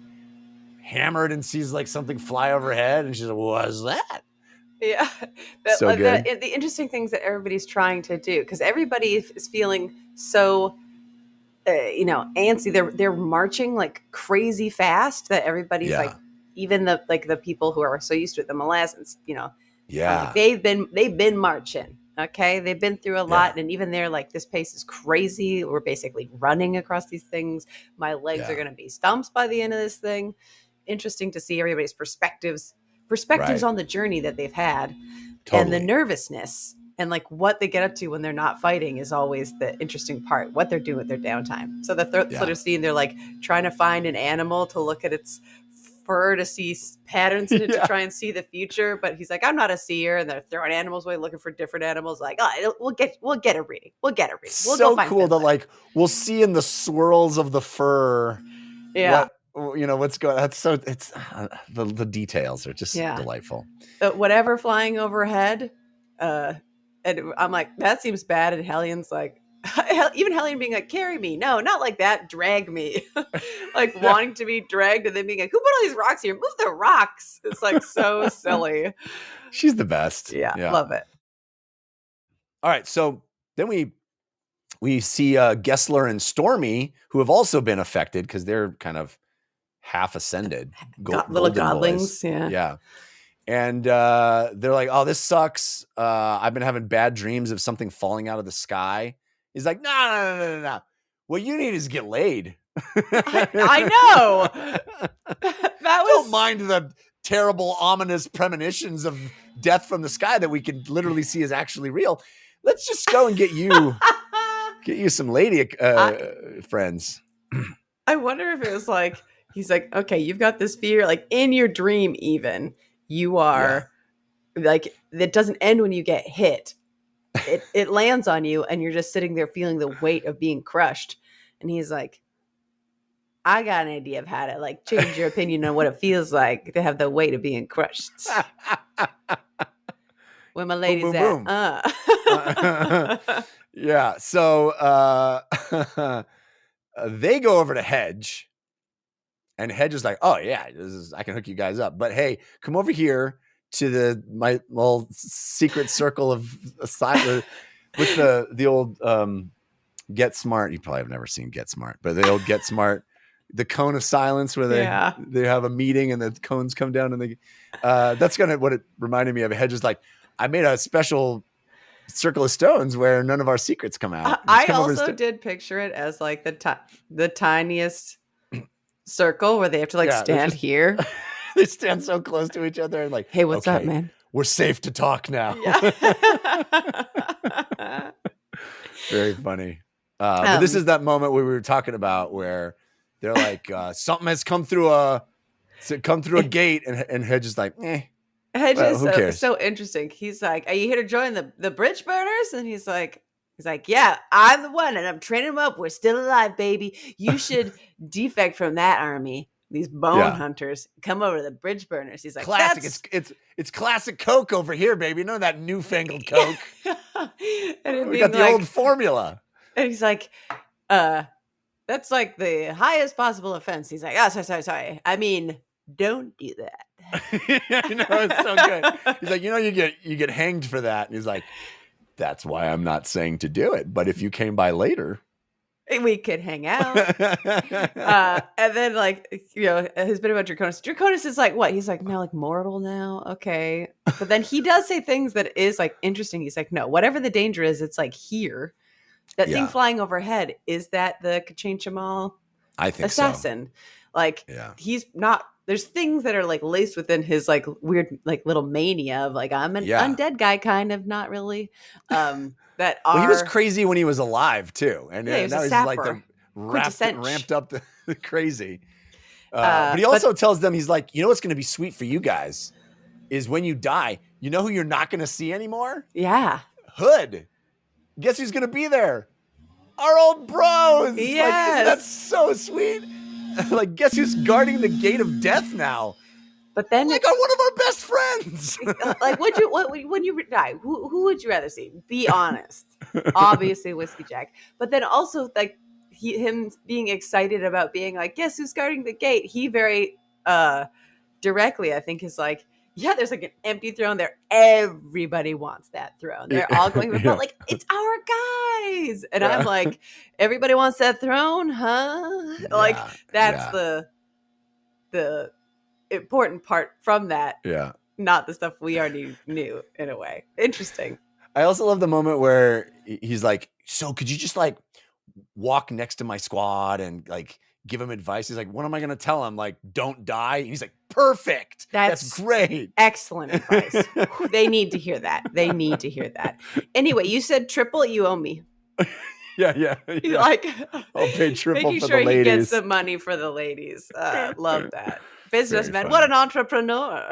hammered and sees like something fly overhead, and she's like, what was that? Yeah. So good. The interesting things that everybody's trying to do, because everybody is feeling so antsy. They're marching like crazy fast that everybody's like, even the people who are so used to it, the Malazans, they've been marching. Okay, they've been through a lot, and even they're like, this pace is crazy. We're basically running across these things. My legs are going to be stumps by the end of this thing. Interesting to see everybody's perspectives on the journey that they've had, and the nervousness and like what they get up to when they're not fighting is always the interesting part. What they're doing with their downtime. So the throat slitter scene, they're like trying to find an animal to look at its fur to see patterns in it to try and see the future, but he's like, I'm not a seer, and they're throwing animals away looking for different animals. Like, we'll get a reading. We'll so cool that like we'll see in the swirls of the fur. Yeah, what's going. That's so. It's the details are just delightful. Whatever flying overhead, and I'm like, that seems bad. And Hellion's like, even Hellion being like, carry me. No, not like that. Drag me. Like wanting to be dragged and then being like, who put all these rocks here? Move the rocks. It's like so silly. She's the best. Yeah. Love it. All right. So then we see Gessler and Stormy, who have also been affected because they're kind of half ascended. Little godlings. Boys. Yeah. And they're like, oh, this sucks. I've been having bad dreams of something falling out of the sky. He's like, no. What you need is get laid. I know. Don't mind the terrible, ominous premonitions of death from the sky that we can literally see is actually real. Let's just go and get you some lady friends. I wonder if it was like, he's like, okay, you've got this fear, like in your dream, even you are like, that doesn't end when you get hit. It lands on you and you're just sitting there feeling the weight of being crushed. And he's like, I got an idea of how to like change your opinion on what it feels like to have the weight of being crushed. Where my lady's boom, at. Yeah. So they go over to Hedge, and Hedge is like, oh yeah, I can hook you guys up. But hey, come over here to my little secret circle of asylum with the old Get Smart. You probably have never seen Get Smart, but the old Get Smart, the cone of silence where they have a meeting and the cones come down and that's kind of what it reminded me of. Hedge is like, I made a special circle of stones where none of our secrets come out. I also did picture it as like the tiniest circle where they have to like stand here. They stand so close to each other and like, hey, what's up, man? We're safe to talk now. Yeah. Very funny. But this is that moment where we were talking about where they're like, something has come through a gate, and Hedge is like, Hedge is so interesting. He's like, are you here to join the bridge burners? And he's like, yeah, I'm the one, and I'm training them up. We're still alive, baby. You should defect from that army. These bone hunters, come over to the bridge burners. He's like, classic. It's classic Coke over here, baby. None of that newfangled Coke. And we got the old formula. And he's like, that's like the highest possible offense. He's like, oh, sorry. I mean, don't do that. I know, it's so good. He's like, you get hanged for that. And he's like, that's why I'm not saying to do it. But if you came by later, we could hang out. And then like, his bit about Draconus. Draconus is like, what? He's like, now like mortal now. Okay. But then he does say things that is like interesting. He's like, no, whatever the danger is, it's like here. That thing flying overhead, is that the Kachain Shamal assassin? So. Like, he's not, there's things that are like laced within his like weird, like little mania of like, I'm an undead guy, kind of, not really. That are. Well, he was crazy when he was alive too. And he now he's like ramped up the crazy. But he also tells them, he's like, what's going to be sweet for you guys is when you die, you know who you're not going to see anymore? Yeah. Hood. Guess who's going to be there? our old bros. Yes. Like, that's so sweet. Like, guess who's guarding the gate of death now? But then I got one of our best friends. Like, when you die, who would you rather see? Be honest. Obviously, Whiskey Jack. But then also, like, him being excited about being like, guess who's guarding the gate? He very directly, I think, is like, yeah, there's like an empty throne there. Everybody wants that throne. They're all going, but like, it's our guys. And I'm like, everybody wants that throne, huh? Like, that's the important part from that. Yeah. Not the stuff we already knew, in a way. Interesting. I also love the moment where he's like, so could you just like walk next to my squad and like give him advice? He's like, what am I going to tell him? Like, don't die. And he's like, perfect. That's great. Excellent advice. They need to hear that. Anyway, you said triple, you owe me. Yeah. Like, I'll pay triple making for sure the ladies. he gets some money for the ladies. Love that. Businessman. What an entrepreneur.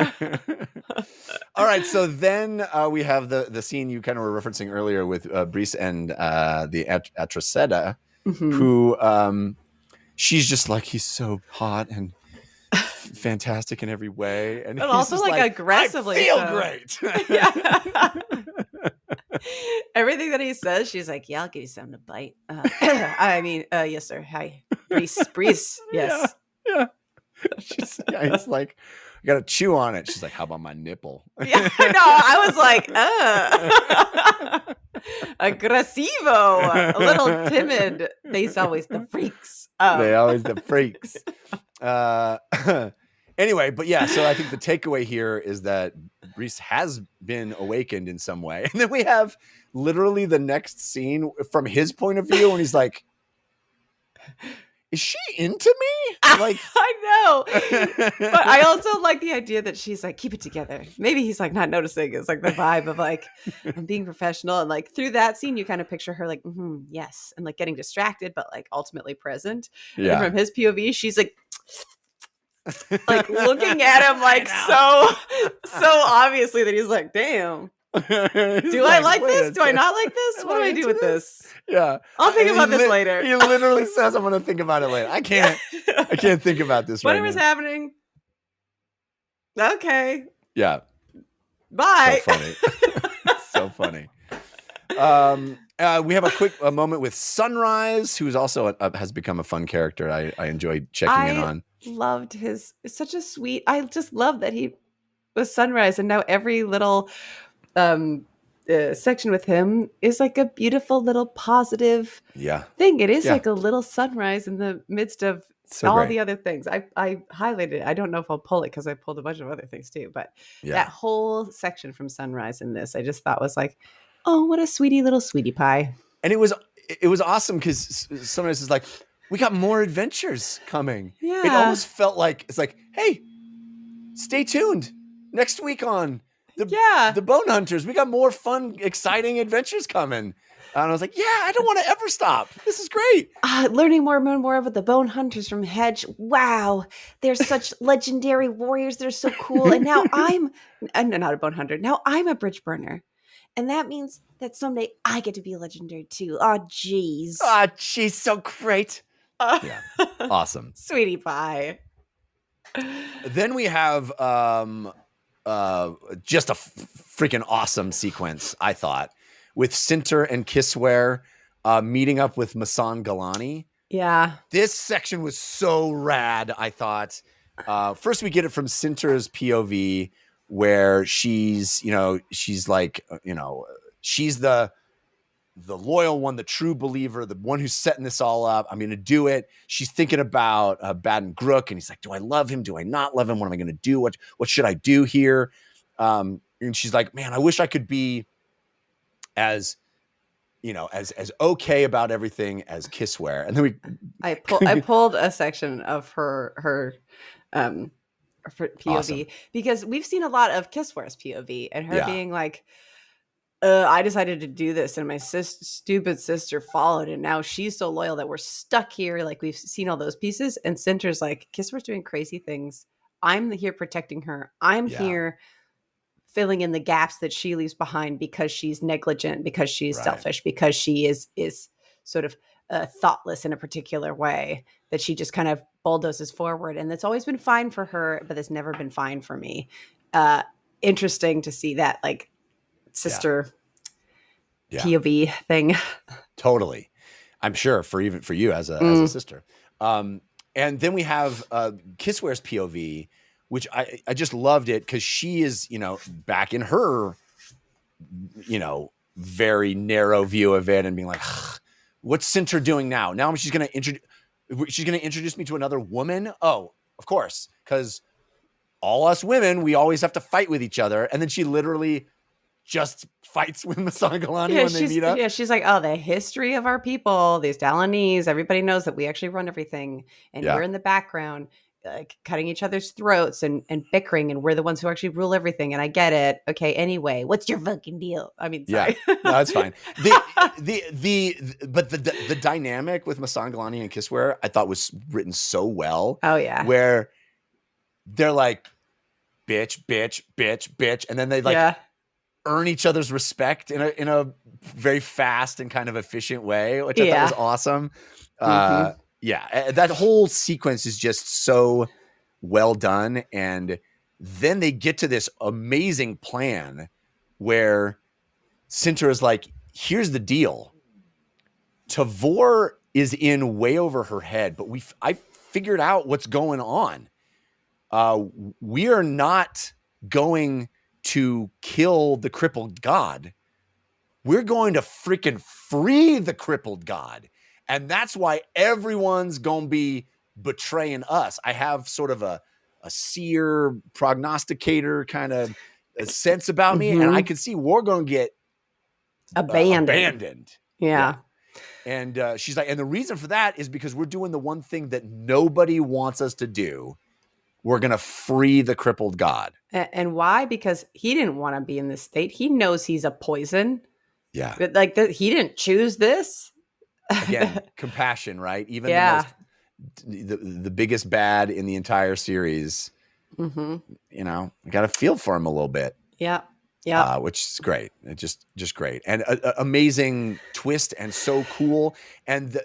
All right. So then we have the scene you kind of were referencing earlier with Bree and the Atraceda, who she's just like, he's so hot and fantastic in every way. And also like aggressively. I feel great. Yeah. Everything that he says, she's like, yeah, I'll give you something to bite. Yes, sir. Hi. Breeze. Yes. Yeah. He's like, I gotta chew on it. She's like, how about my nipple? Yeah, no, I was like, aggressivo, a little timid. They's always the freaks. They always the freaks. Anyway, but yeah, so I think the takeaway here is that Bree has been awakened in some way. And then we have literally the next scene from his point of view, and he's like, is she into me? Like, I know. But I also like the idea that she's like, keep it together. Maybe he's like not noticing. It's like the vibe of like, I'm being professional. And like through that scene, you kind of picture her like, yes. And like getting distracted, but like ultimately present. Yeah. And from his POV, she's like looking at him like so obviously that he's like, damn. Do I like this? Do I not like this? What do I do with this? Yeah. I'll think about this later. He literally says, I'm going to think about it later. I can't think about this right now. Whatever's happening. Okay. Yeah. Bye. So funny. We have a moment with Sunrise, who's also has become a fun character. I enjoyed checking in on. Loved his, such a sweet, I just love that he was Sunrise, and now every little section with him is like a beautiful little positive thing. It is like a little sunrise in the midst of all the other things. I highlighted it. I don't know if I'll pull it because I pulled a bunch of other things too, but that whole section from Sunrise in this, I just thought was like, oh, what a sweetie little sweetie pie. And it was awesome because Sunrise is like, we got more adventures coming. Yeah. It almost felt like, it's like, hey, stay tuned next week on the Bone Hunters. We got more fun, exciting adventures coming. And I was like, yeah, I don't want to ever stop. This is great. Learning more and more about the Bone Hunters from Hedge. Wow. They're such legendary warriors. They're so cool. And now I'm not a Bone Hunter. Now I'm a bridge burner. And that means that someday I get to be a legendary too. Oh, geez. Oh, geez. So great. Yeah. Awesome. Sweetie pie. Then we have just a freaking awesome sequence, I thought, with Cinter and Kisswhere meeting up with Masan Galani. Yeah. This section was so rad, I thought. First, we get it from Cinter's POV, where she's like, she's the loyal one, the true believer, the one who's setting this all up. I'm going to do it. She's thinking about Baden Grook, and he's like, do I love him? Do I not love him? What am I going to do? What should I do here? And she's like, man, I wish I could be as okay about everything as Kisswhere. And then I pulled a section of her POV because we've seen a lot of Kissware's POV and her being like, I decided to do this and my stupid sister followed, and now she's so loyal that we're stuck here. Like, we've seen all those pieces, and Cinter's like, Kissware's doing crazy things. I'm here protecting her. I'm here filling in the gaps that she leaves behind because she's negligent, because she's selfish, because she is sort of thoughtless in a particular way, that she just kind of bulldozes forward. And that's always been fine for her, but it's never been fine for me. Interesting to see that like sister POV thing. Totally. I'm sure for you as a sister. And then we have Kisswhere's POV, which I just loved it because she is, back in her, very narrow view of it and being like, what's Cinter doing now? Now she's going to introduce me to another woman. Oh, of course. Because all us women, we always have to fight with each other. And then she literally just fights with Masangolani when they meet up. Yeah, she's like, oh, the history of our people, these T'lanese, everybody knows that we actually run everything. And we're in the background, cutting each other's throats and bickering, and we're the ones who actually rule everything. And I get it. Okay, anyway, what's your fucking deal? I mean, sorry. Yeah, no, that's fine. But the dynamic with Masangolani and Kisswhere, I thought was written so well. Oh yeah, where they're like, bitch, bitch, bitch, bitch, and then they like earn each other's respect in a very fast and kind of efficient way, which I thought was awesome. Yeah, that whole sequence is just so well done. And then they get to this amazing plan where Cinter is like, here's the deal. Tavor is in way over her head, but I figured out what's going on. We are not going to kill the crippled god. We're going to freaking free the crippled god. And that's why everyone's going to be betraying us. I have sort of a seer prognosticator kind of a sense about me. And I can see we're going to get abandoned. Yeah. And she's like, and the reason for that is because we're doing the one thing that nobody wants us to do. We're going to free the crippled god. And why? Because he didn't want to be in this state. He knows he's a poison. Yeah. But like he didn't choose this. Again, compassion, right? Even the biggest bad in the entire series, I got to feel for him a little bit. Yeah. Yeah. Which is great. It's just great. And amazing twist and so cool. And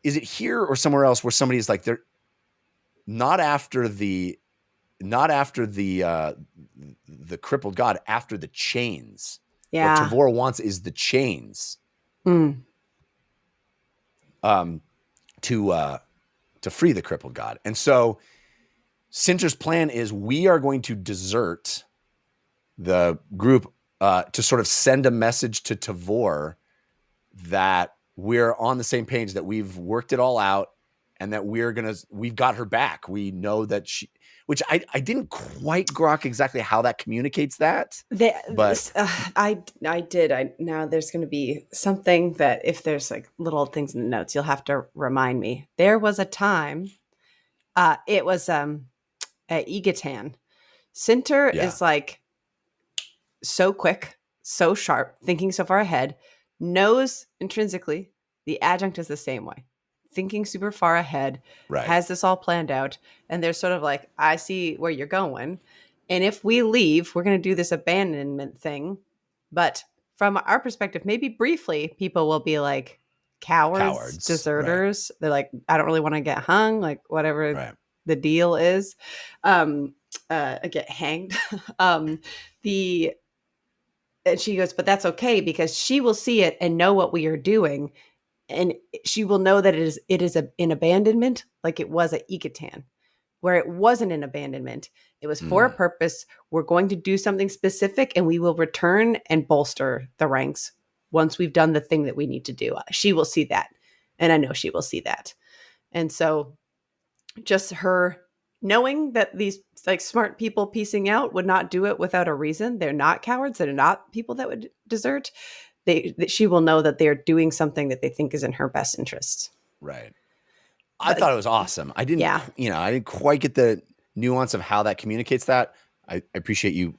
is it here or somewhere else where somebody's like, they're not after the crippled god, after the chains. Yeah. What Tavor wants is the chains. To free the crippled god. And so Cinter's plan is we are going to desert the group to sort of send a message to Tavor that we're on the same page, that we've worked it all out, and that we've got her back. We know that which I didn't quite grok exactly how that communicates that. I did. Now there's going to be something that if there's like little things in the notes, you'll have to remind me. There was a time, it was at Egatan. Cinter is like so quick, so sharp, thinking so far ahead, knows intrinsically the adjunct is the same way. Thinking super far ahead, has this all planned out, and they're sort of like, I see where you're going, and if we leave, we're going to do this abandonment thing. But from our perspective, maybe briefly, people will be like, cowards, deserters. They're like, I don't really want to get hung, like whatever the deal is, get hanged. And she goes, but that's okay because she will see it and know what we are doing. And she will know that it is an abandonment, like it was at Egatan, where it wasn't an abandonment. It was for a purpose. We're going to do something specific, and we will return and bolster the ranks once we've done the thing that we need to do. She will see that, and I know she will see that. And so, just her knowing that these like smart people piecing out would not do it without a reason. They're not cowards. They're not people that would desert. She will know that they're doing something that they think is in her best interest. Right. I thought it was awesome. I didn't quite get the nuance of how that communicates that. I appreciate you,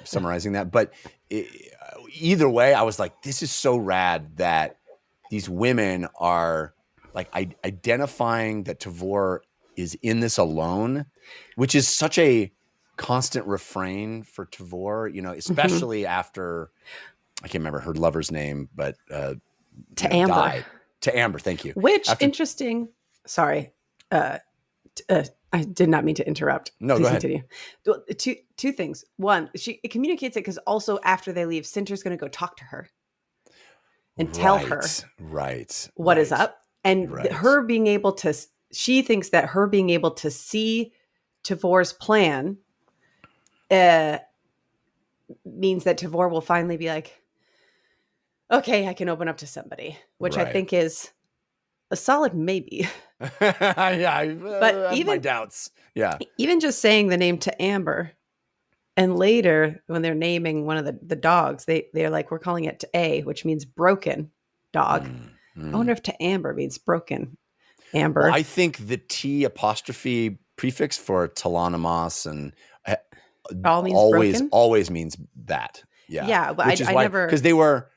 summarizing that. But either way, I was like, this is so rad that these women are like identifying that Tavor is in this alone, which is such a constant refrain for Tavor, especially after I can't remember her lover's name, but Amber. died. To Amber, thank you. Which interesting. Sorry, I did not mean to interrupt. No, please go ahead. Continue. Two things. One, it communicates it because also after they leave, Cinter's going to go talk to her and tell her what is up, and her being able to. She thinks that her being able to see Tavor's plan means that Tavor will finally be like, okay, I can open up to somebody, which I think is a solid maybe. Yeah, but even my doubts. Yeah, even just saying the name to Amber, and later when they're naming one of the dogs, they're like, we're calling it to A, which means broken dog. I wonder if to Amber means broken Amber. Well, I think the T apostrophe prefix for T'lan Imass and always means that. Yeah, but I never, because they were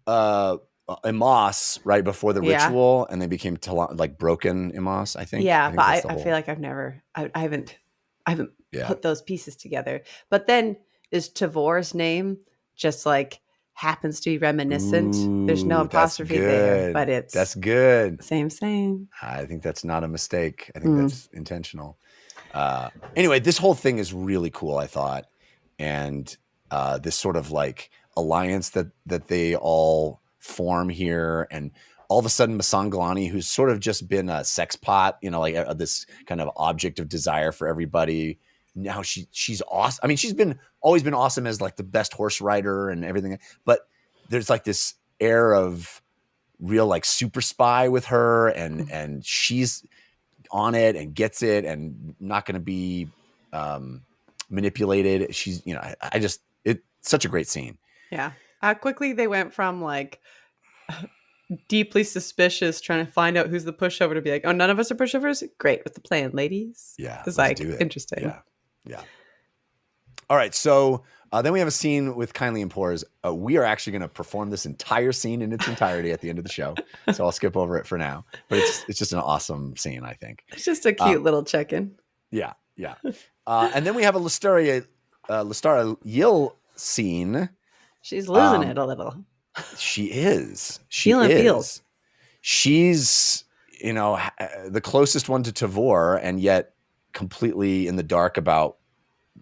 Imass right before the ritual, and they became like broken Imass, I think. Yeah, but I feel like I haven't put those pieces together. But then is Tavor's name just like happens to be reminiscent? Ooh, there's no apostrophe there, but that's good. Same. I think that's not a mistake. I think that's intentional. Anyway, this whole thing is really cool, I thought. And this sort of like alliance that they all form here. And all of a sudden, Masangolani, who's sort of just been a sex pot, like this kind of object of desire for everybody. Now she's awesome. I mean, she's always been awesome as like the best horse rider and everything. But there's like this air of real like super spy with her, and she's on it and gets it and not going to be manipulated. She's, it's such a great scene. Yeah. How quickly they went from like deeply suspicious, trying to find out who's the pushover, to be like, oh, none of us are pushovers. Great with the plan, ladies. Yeah. It's like interesting. Yeah. All right. So then we have a scene with Kindly Implores. We are actually going to perform this entire scene in its entirety at the end of the show. So I'll skip over it for now. But it's just an awesome scene, I think. It's just a cute little check-in. Yeah. And then we have a Lestara Yill scene. She's losing it a little. She is. Feels. She's, the closest one to Tavor, and yet completely in the dark about,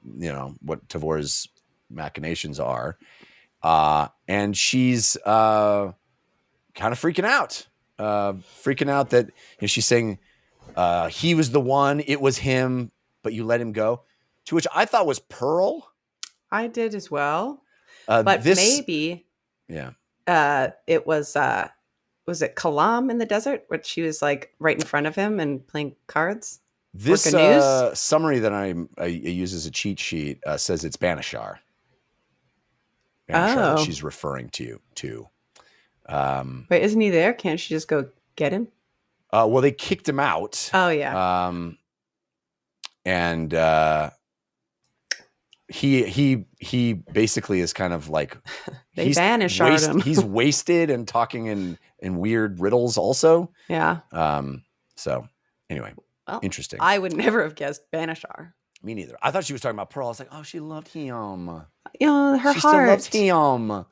what Tavor's machinations are. And she's kind of freaking out that she's saying he was the one, it was him, but you let him go. To which I thought was Pearl. I did as well. But maybe it was it Kalam in the desert, where she was like right in front of him and playing cards? This summary that I use as a cheat sheet says it's Banishar. That she's referring to. Wait, isn't he there? Can't she just go get him? Well, they kicked him out. Oh, yeah. And he basically is kind of like they banished him. He's wasted and talking in weird riddles also. Yeah. So anyway, interesting. I would never have guessed Banishar. Me neither. I thought she was talking about Pearl. I was like, oh, she loved him. Her she heart. Still loves him.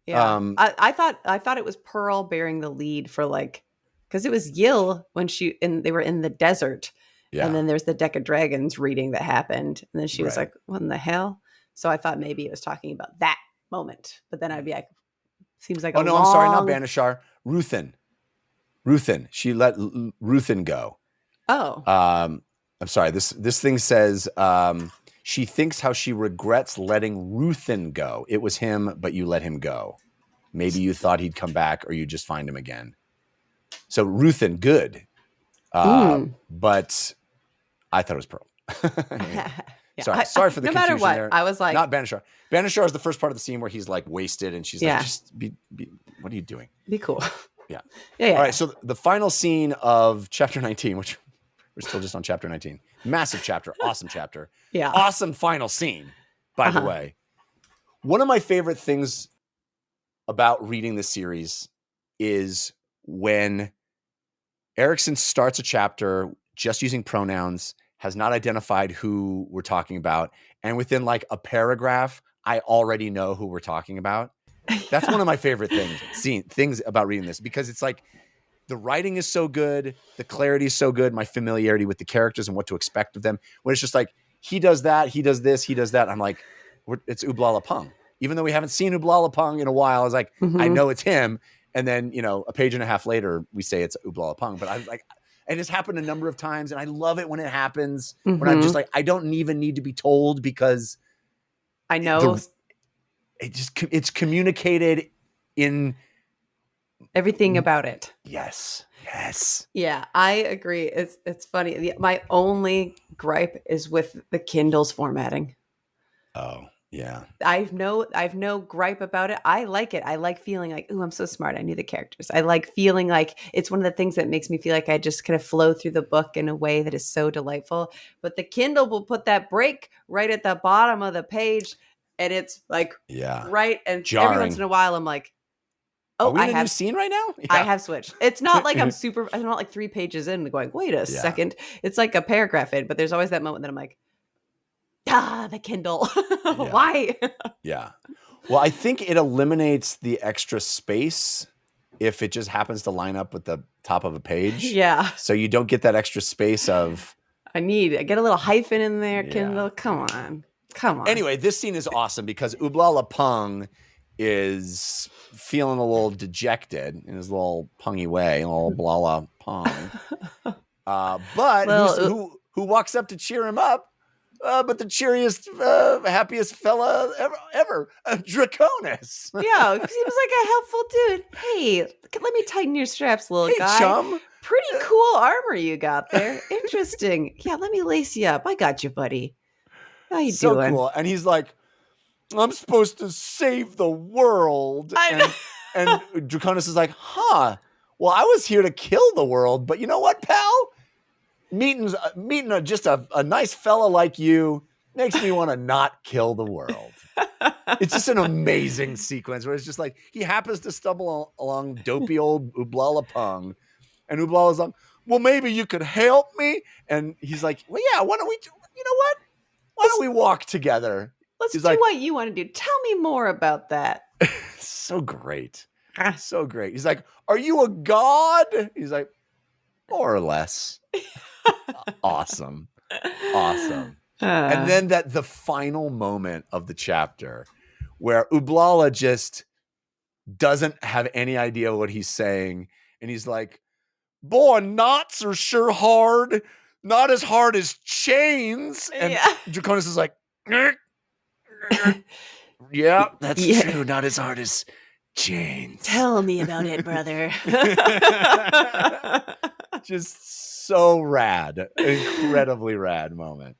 Yeah. I thought it was Pearl bearing the lead for like, because it was Yill when they were in the desert. Yeah. And then there's the Deck of Dragons reading that happened. And then she was like, what in the hell? So I thought maybe it was talking about that moment. But then I'd be like, seems like I'm sorry, not Banishar. Ruthin. She let Ruthin go. Oh. I'm sorry. This thing says she thinks how she regrets letting Ruthin go. It was him, but you let him go. Maybe you thought he'd come back, or you just find him again. So Ruthin, good. But I thought it was Pearl. Sorry for the confusion. No matter what, there. I was like, not Banishar. Banishar is the first part of the scene where he's like wasted, and she's like, just be. What are you doing? Be cool. Yeah. Yeah. All right. So the final scene of chapter 19, which we're still just on chapter 19. Massive chapter. Awesome chapter. Yeah. Awesome final scene, by the way. One of my favorite things about reading this series is when Erikson starts a chapter just using pronouns, has not identified who we're talking about, and within like a paragraph, I already know who we're talking about. That's one of my favorite things about reading this, because it's like the writing is so good, the clarity is so good, my familiarity with the characters and what to expect of them. When it's just like, he does that, he does this, he does that. I'm like, it's Ubala Pong. Even though we haven't seen Ubala Pong in a while, I was like, I know it's him. And then, a page and a half later, we say it's Ubala Pong. But I was like, and it's happened a number of times, and I love it when it happens. When I'm just like, I don't even need to be told, because I know it's communicated in everything about it. Yes. Yeah, I agree. It's funny. My only gripe is with the Kindle's formatting. Oh, yeah. I've no gripe about it. I like it. I like feeling like, ooh, I'm so smart. I knew the characters. I like feeling like it's one of the things that makes me feel like I just kind of flow through the book in a way that is so delightful. But the Kindle will put that break right at the bottom of the page, and it's like, right. And jarring. Every once in a while, I'm like, oh, are we in a new scene right now? Yeah. I have switched. It's not like I'm not like 3 pages in and going, wait a second. It's like a paragraph in, but there's always that moment that I'm like, the Kindle. Why? Yeah. Well, I think it eliminates the extra space if it just happens to line up with the top of a page. Yeah. So you don't get that extra space of... I get a little hyphen in there, Kindle. Come on. Anyway, this scene is awesome because Ubala Pong is feeling a little dejected in his little pungy way, a little Blala Pong. But who walks up to cheer him up? But the cheeriest, happiest fella ever, Draconus. Yeah, he was like a helpful dude. Hey, let me tighten your straps, little guy. Hey, chum. Pretty cool armor you got there. Interesting. Yeah, let me lace you up. I got you, buddy. How you doing? So cool. And he's like, I'm supposed to save the world. And Draconus is like, well, I was here to kill the world. But you know what, pal? Meeting just a nice fella like you makes me want to not kill the world. It's just an amazing sequence where it's just like he happens to stumble along dopey old Ubala Pong, and Ubala's like, well, maybe you could help me. And he's like, well, yeah, why don't we walk together? Let's do what you want to do. Tell me more about that. So great. So great. He's like, are you a god? He's like, more or less. Awesome. And then the final moment of the chapter where Ubala just doesn't have any idea what he's saying. And he's like, boy, knots are sure hard. Not as hard as chains. And Draconus is like, yeah, that's true. Not as hard as chains. Tell me about it, brother. Just so rad. Incredibly rad moment.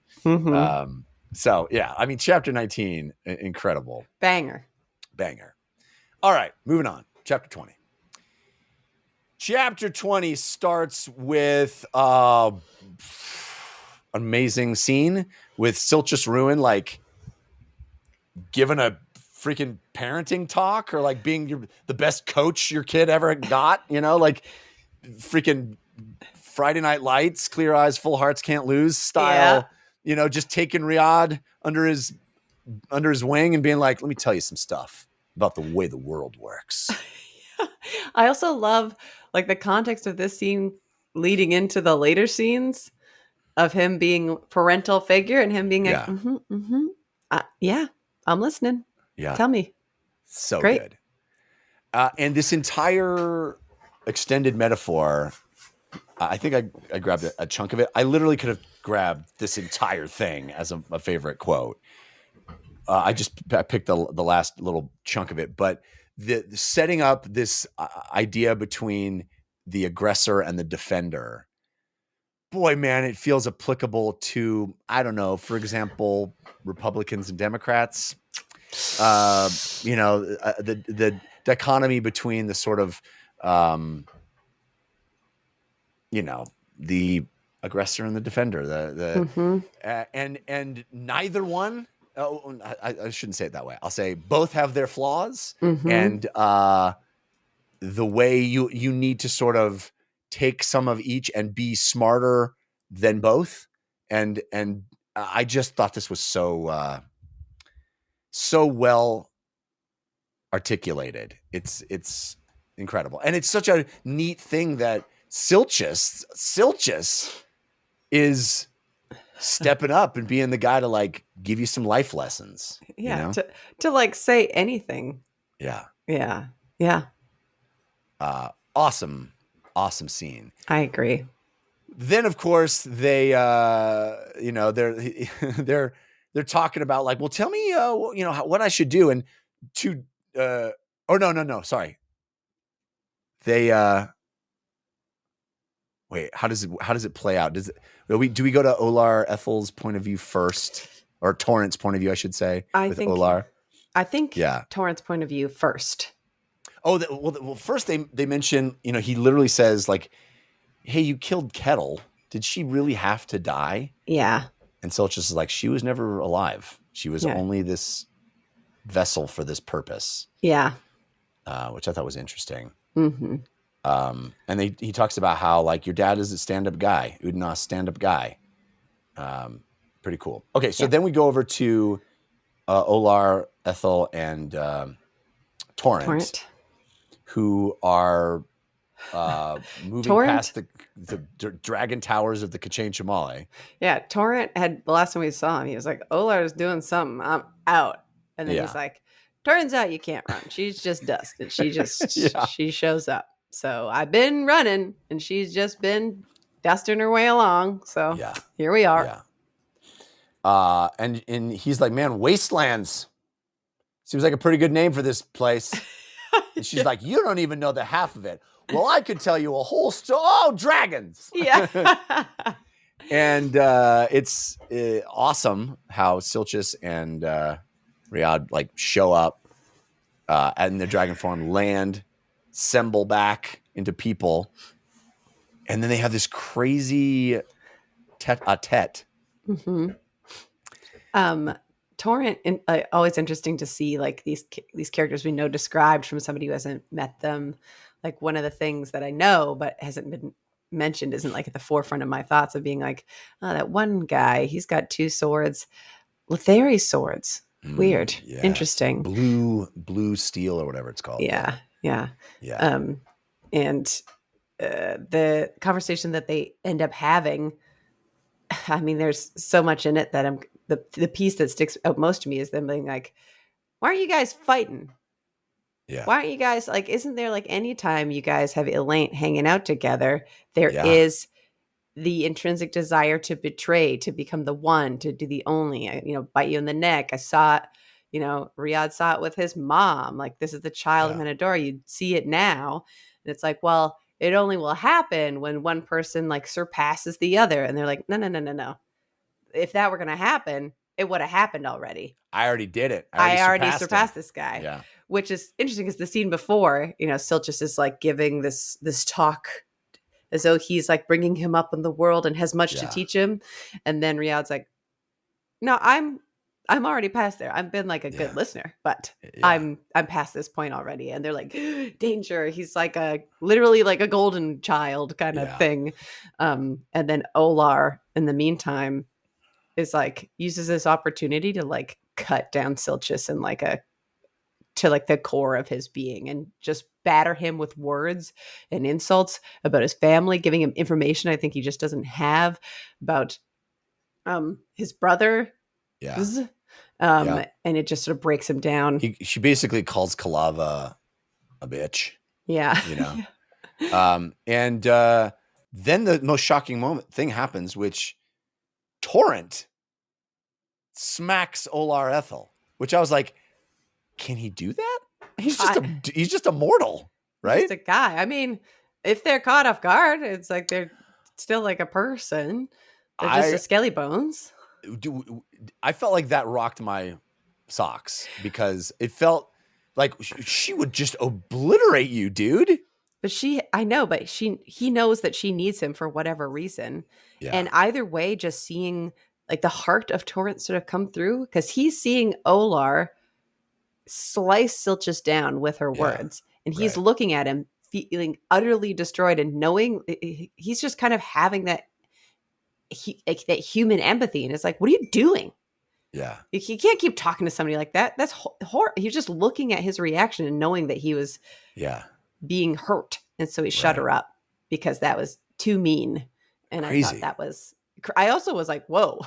So, yeah, I mean, chapter 19, incredible. Banger. All right, moving on. Chapter 20. Chapter 20 starts with amazing scene with Silchas Ruin, like, giving a freaking parenting talk, or like being the best coach your kid ever got, like freaking Friday Night Lights, Clear Eyes, Full Hearts Can't Lose style, just taking Riyadh under his wing and being like, let me tell you some stuff about the way the world works. I also love like the context of this scene leading into the later scenes of him being parental figure and him being like, I'm listening. Yeah. Tell me. So great. Good. And this entire extended metaphor, I think I grabbed a chunk of it. I literally could have grabbed this entire thing as a favorite quote. I picked the last little chunk of it, but the setting up this idea between the aggressor and the defender. Boy, man, it feels applicable to, I don't know, for example, Republicans and Democrats. The dichotomy between the sort of, the aggressor and the defender, and neither one. Oh, I shouldn't say it that way. I'll say both have their flaws, and the way you need to sort of take some of each and be smarter than both. And I just thought this was so well articulated. It's incredible, and it's such a neat thing that Silchas is stepping up and being the guy to like give you some life lessons. Yeah, to like say anything. Yeah. Awesome scene. I agree. Then of course they they're talking about like, well, tell me what I should do, and sorry. They wait, how does it play out? Do we go to Olar Ethil's point of view first, or Torrent's point of view, I should say, Olar? I think Torrent's point of view first. Oh, well, first they mention, he literally says like, hey, you killed Kettle. Did she really have to die? Yeah. And Silchas is like, she was never alive. She was only this vessel for this purpose. Yeah. Which I thought was interesting. Mm-hmm. And he talks about how like your dad is a stand-up guy, Udnas stand-up guy. Pretty cool. Okay, so then we go over to Olar, Ethil, and Torrent, who are moving past the dragon towers of the K'chain Shamale. Yeah, Torrent had, the last time we saw him, he was like, Olar's doing something, I'm out. And then he's like, turns out you can't run. She's just dust. And she just, she shows up. So I've been running and she's just been dusting her way along. So here we are. Yeah. And he's like, man, Wastelands seems like a pretty good name for this place. And she's like, you don't even know the half of it. Well, I could tell you a whole story. Oh, dragons. Yeah. And it's awesome how Silchas and Riyadh like show up in their dragon form, land, assemble back into people, and then they have this crazy tete-a-tete. Mm-hmm. Torrent, always interesting to see like these characters we know described from somebody who hasn't met them. Like one of the things that I know but hasn't been mentioned isn't like at the forefront of my thoughts of being like, oh, that one guy, he's got 2 swords, Lethari swords. Weird. Yeah. Interesting. Blue steel or whatever it's called. Yeah. And the conversation that they end up having, I mean, there's so much in it that the piece that sticks out most to me is them being like, why aren't you guys fighting? Yeah. Why aren't you guys like, isn't there like any time you guys have Elaine hanging out together, there is the intrinsic desire to betray, to become the one, to do the only, bite you in the neck. I saw it, Riyadh saw it with his mom. Like, this is the child I'm going to adore. You see it now. And it's like, well, it only will happen when one person like surpasses the other. And they're like, no. If that were going to happen, it would have happened already. I already did it. I already surpassed this guy. Yeah. Which is interesting because the scene before, Silchas is like giving this talk as though he's like bringing him up in the world and has much to teach him. And then Riyadh's like, no, I'm already past there. I've been like a good listener, but I'm past this point already. And they're like, danger. He's like literally like a golden child kind of thing. And then Olar in the meantime is like, uses this opportunity to like cut down Silchas and like to like the core of his being and just batter him with words and insults about his family, giving him information I think he just doesn't have about his brother. And it just sort of breaks him down. She basically calls Kalava a bitch. Yeah. And then the most shocking thing happens, which Torrent smacks Olar Ethil, which I was like, can he do that? He's just a mortal, right? Just a guy. I mean, if they're caught off guard, it's like they're still like a person. They're just a skelly bones. I felt like that rocked my socks because it felt like she would just obliterate you, dude. But he knows that she needs him for whatever reason. Yeah. And either way, just seeing like the heart of Torrent sort of come through, because he's seeing Olar slice Silchas down with her words. And he's looking at him feeling utterly destroyed and knowing he's just kind of having that human empathy. And it's like, what are you doing? Yeah. You can't keep talking to somebody like that. That's horrible. He's just looking at his reaction and knowing that he was being hurt. And so he shut her up because that was too mean. And Crazy. I thought that was, I also was like, whoa.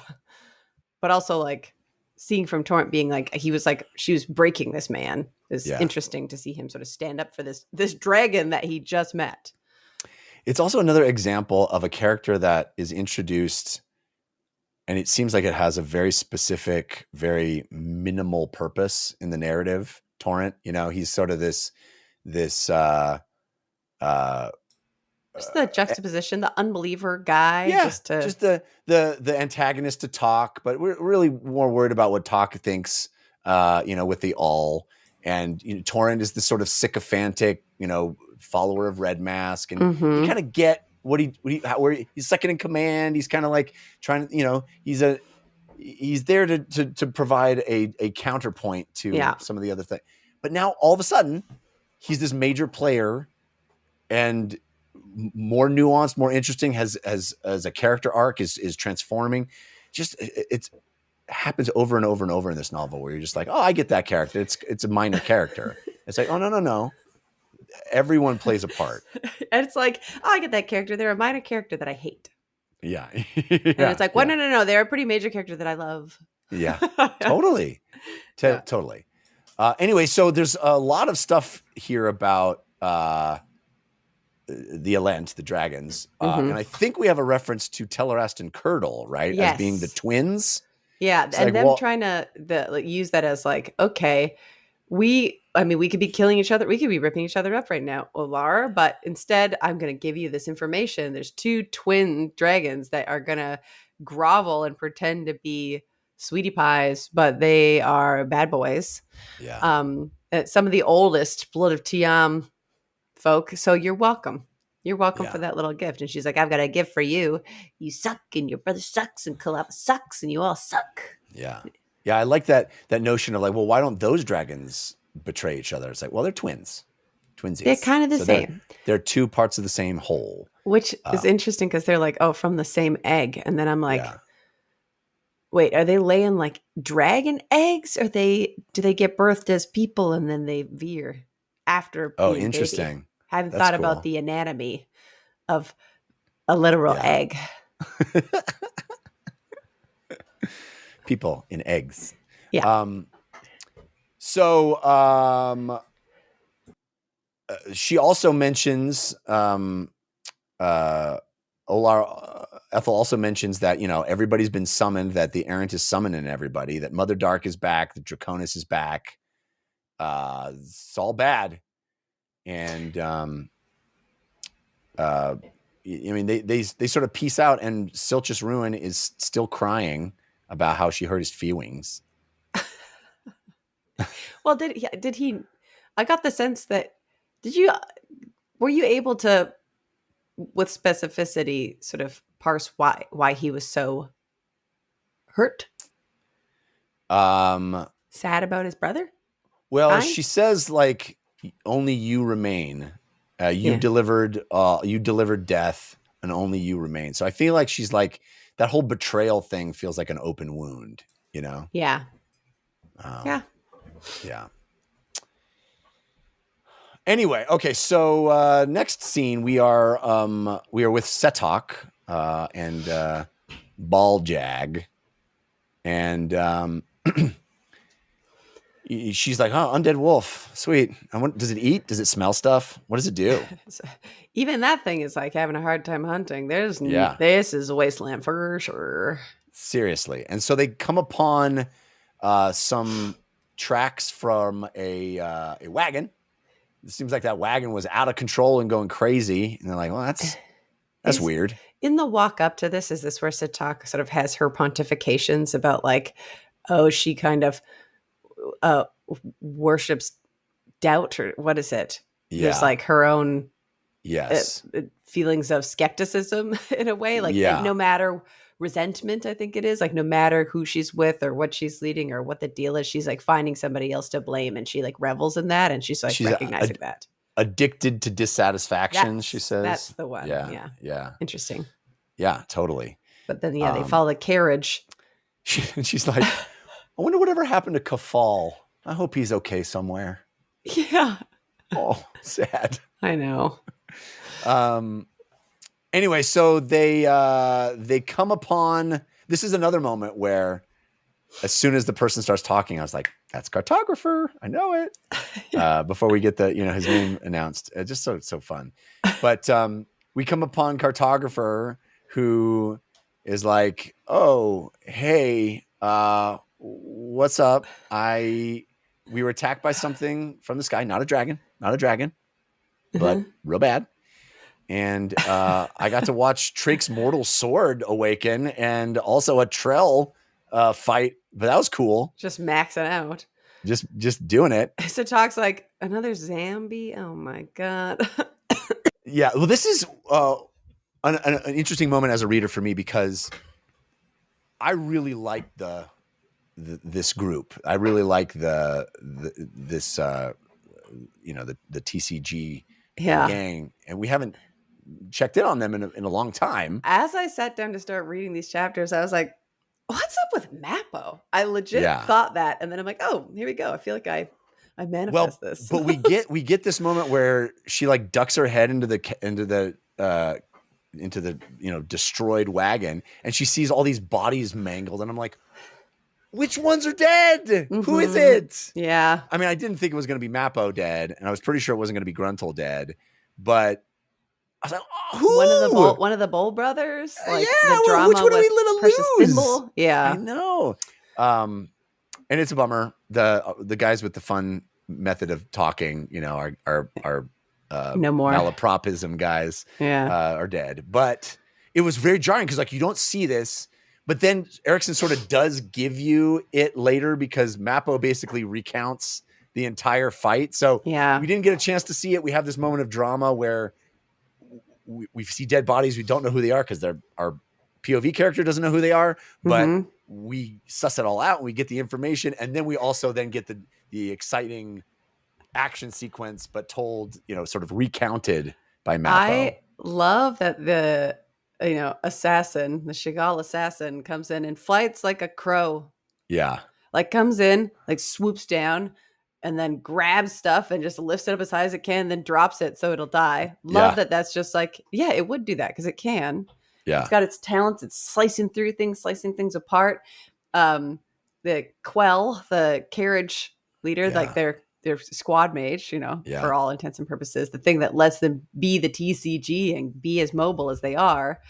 But also like seeing from Torrent being like, he was like, she was breaking this man. It's interesting to see him sort of stand up for this dragon that he just met. It's also another example of a character that is introduced and it seems like it has a very specific, very minimal purpose in the narrative. Torrent, he's sort of this just the juxtaposition, the unbeliever guy. Yeah, just the antagonist to Talk, but we're really more worried about what Talk thinks, with the all. And Torrent is this sort of sycophantic, follower of Red Mask, and you kind of get where he's second in command. He's kind of like trying to, he's there to provide a counterpoint to some of the other things. But now all of a sudden, he's this major player and more nuanced, more interesting, has as a character arc is transforming. Just it happens over and over and over in this novel where you're just like, oh, I get that character. It's a minor character. It's like, oh, no. Everyone plays a part. And it's like, oh, I get that character. They're a minor character that I hate. Yeah. And it's like, well, no. They're a pretty major character that I love. Yeah, totally. Totally. Anyway, so there's a lot of stuff here about the Elent, the dragons. And I think we have a reference to Tellarest and Curdle, right? Yes. As being the twins. Yeah. It's and like, them trying to use that as like, okay, we could be killing each other. We could be ripping each other up right now, Olar. But instead, I'm going to give you this information. There's two twin dragons that are going to grovel and pretend to be sweetie pies, but they are bad boys. Yeah. Some of the oldest blood of Tiam folk. So you're welcome. You're welcome for that little gift. And she's like, I've got a gift for you. You suck and your brother sucks and Kalapa sucks and you all suck. Yeah. Yeah, I like that notion of like, well, why don't those dragons betray each other? It's like, well, they're twins. Twinsies. They're kind of the same. They're two parts of the same whole. Which is interesting because they're like, oh, from the same egg. And then I'm like, wait, are they laying like dragon eggs? Or do they get birthed as people and then they veer after being interesting. Baby? I haven't thought about the anatomy of a literal egg. People in eggs. Yeah. She also mentions Olar. Ethil also mentions that everybody's been summoned. That the errant is summoning everybody. That Mother Dark is back. The Draconus is back. It's all bad. And they sort of peace out, and Silchas Ruin is still crying about how she hurt his feelings. Well, did he? I got the sense that were you able to, with specificity, sort of parse why he was so hurt? Sad about his brother? Well, she says like, only you remain. You delivered death, and only you remain. So I feel like she's like, that whole betrayal thing feels like an open wound, Yeah. Yeah. Anyway, okay. So next scene, we are with Setok and Baljag, and she's like, "Oh, undead wolf, sweet. Does it eat? Does it smell stuff? What does it do?" Even that thing is like having a hard time hunting. This is a wasteland for sure. Seriously. And so they come upon some tracks from a wagon. It seems like that wagon was out of control and going crazy. And they're like, well, that's weird. In the walk up to this, is this where Setok sort of has her pontifications about like, oh, she kind of worships doubt, or what is it? Yeah. There's like her own feelings of skepticism in a way, like no matter resentment, I think it is, like no matter who she's with or what she's leading or what the deal is, she's like finding somebody else to blame, and she like revels in that, and she's like recognizing that. Addicted to dissatisfaction, she says. That's the one. Yeah. Interesting. Yeah, totally. But then they follow the carriage. She's like, I wonder whatever happened to Kafal. I hope he's okay somewhere. Yeah. Oh, sad. I know. Anyway, so they come upon. This is another moment where, as soon as the person starts talking, I was like, "That's cartographer. I know it." Before we get his name announced, just so fun. But we come upon cartographer, who is like, "Oh, hey, what's up? We were attacked by something from the sky. Not a dragon, but real bad. And I got to watch Trake's mortal sword awaken, and also a Trell fight, but that was cool. Just maxing out. Just doing it. So talks like another zombie. Oh my god. Yeah. Well, this is an interesting moment as a reader for me, because I really like this group. I really like the TCG gang, and we haven't checked in on them in a long time. As I sat down to start reading these chapters, I was like, what's up with Mappo? I legit thought that, and then I'm like, oh, here we go. I feel like I manifest this. But we get this moment where she like ducks her head into the destroyed wagon, and she sees all these bodies mangled, and I'm like, which ones are dead? Mm-hmm. Who is it? Yeah. I mean, I didn't think it was going to be Mappo dead, and I was pretty sure it wasn't going to be Gruntle dead, but I was like, oh, who? One of the Bull brothers? Like the drama which one are we going to lose? Thimble? Yeah. I know. And it's a bummer. The guys with the fun method of talking, are no more malapropism guys are dead. But it was very jarring, because like you don't see this, but then Erikson sort of does give you it later, because Mappo basically recounts the entire fight. So we didn't get a chance to see it. We have this moment of drama where we see dead bodies. We don't know who they are, because our POV character doesn't know who they are, but we suss it all out and we get the information. And then we also then get the exciting action sequence, but told, sort of recounted by Mappo. I love that the assassin, the Chagall assassin, comes in and fights like a crow. Yeah. Like comes in, like swoops down, and then grabs stuff and just lifts it up as high as it can, and then drops it so it'll die. Love that. That's just like, it would do that, because it can. Yeah. It's got its talents. It's slicing through things, slicing things apart. The Quell, the carriage leader, like their squad mage, for all intents and purposes, the thing that lets them be the TCG and be as mobile as they are,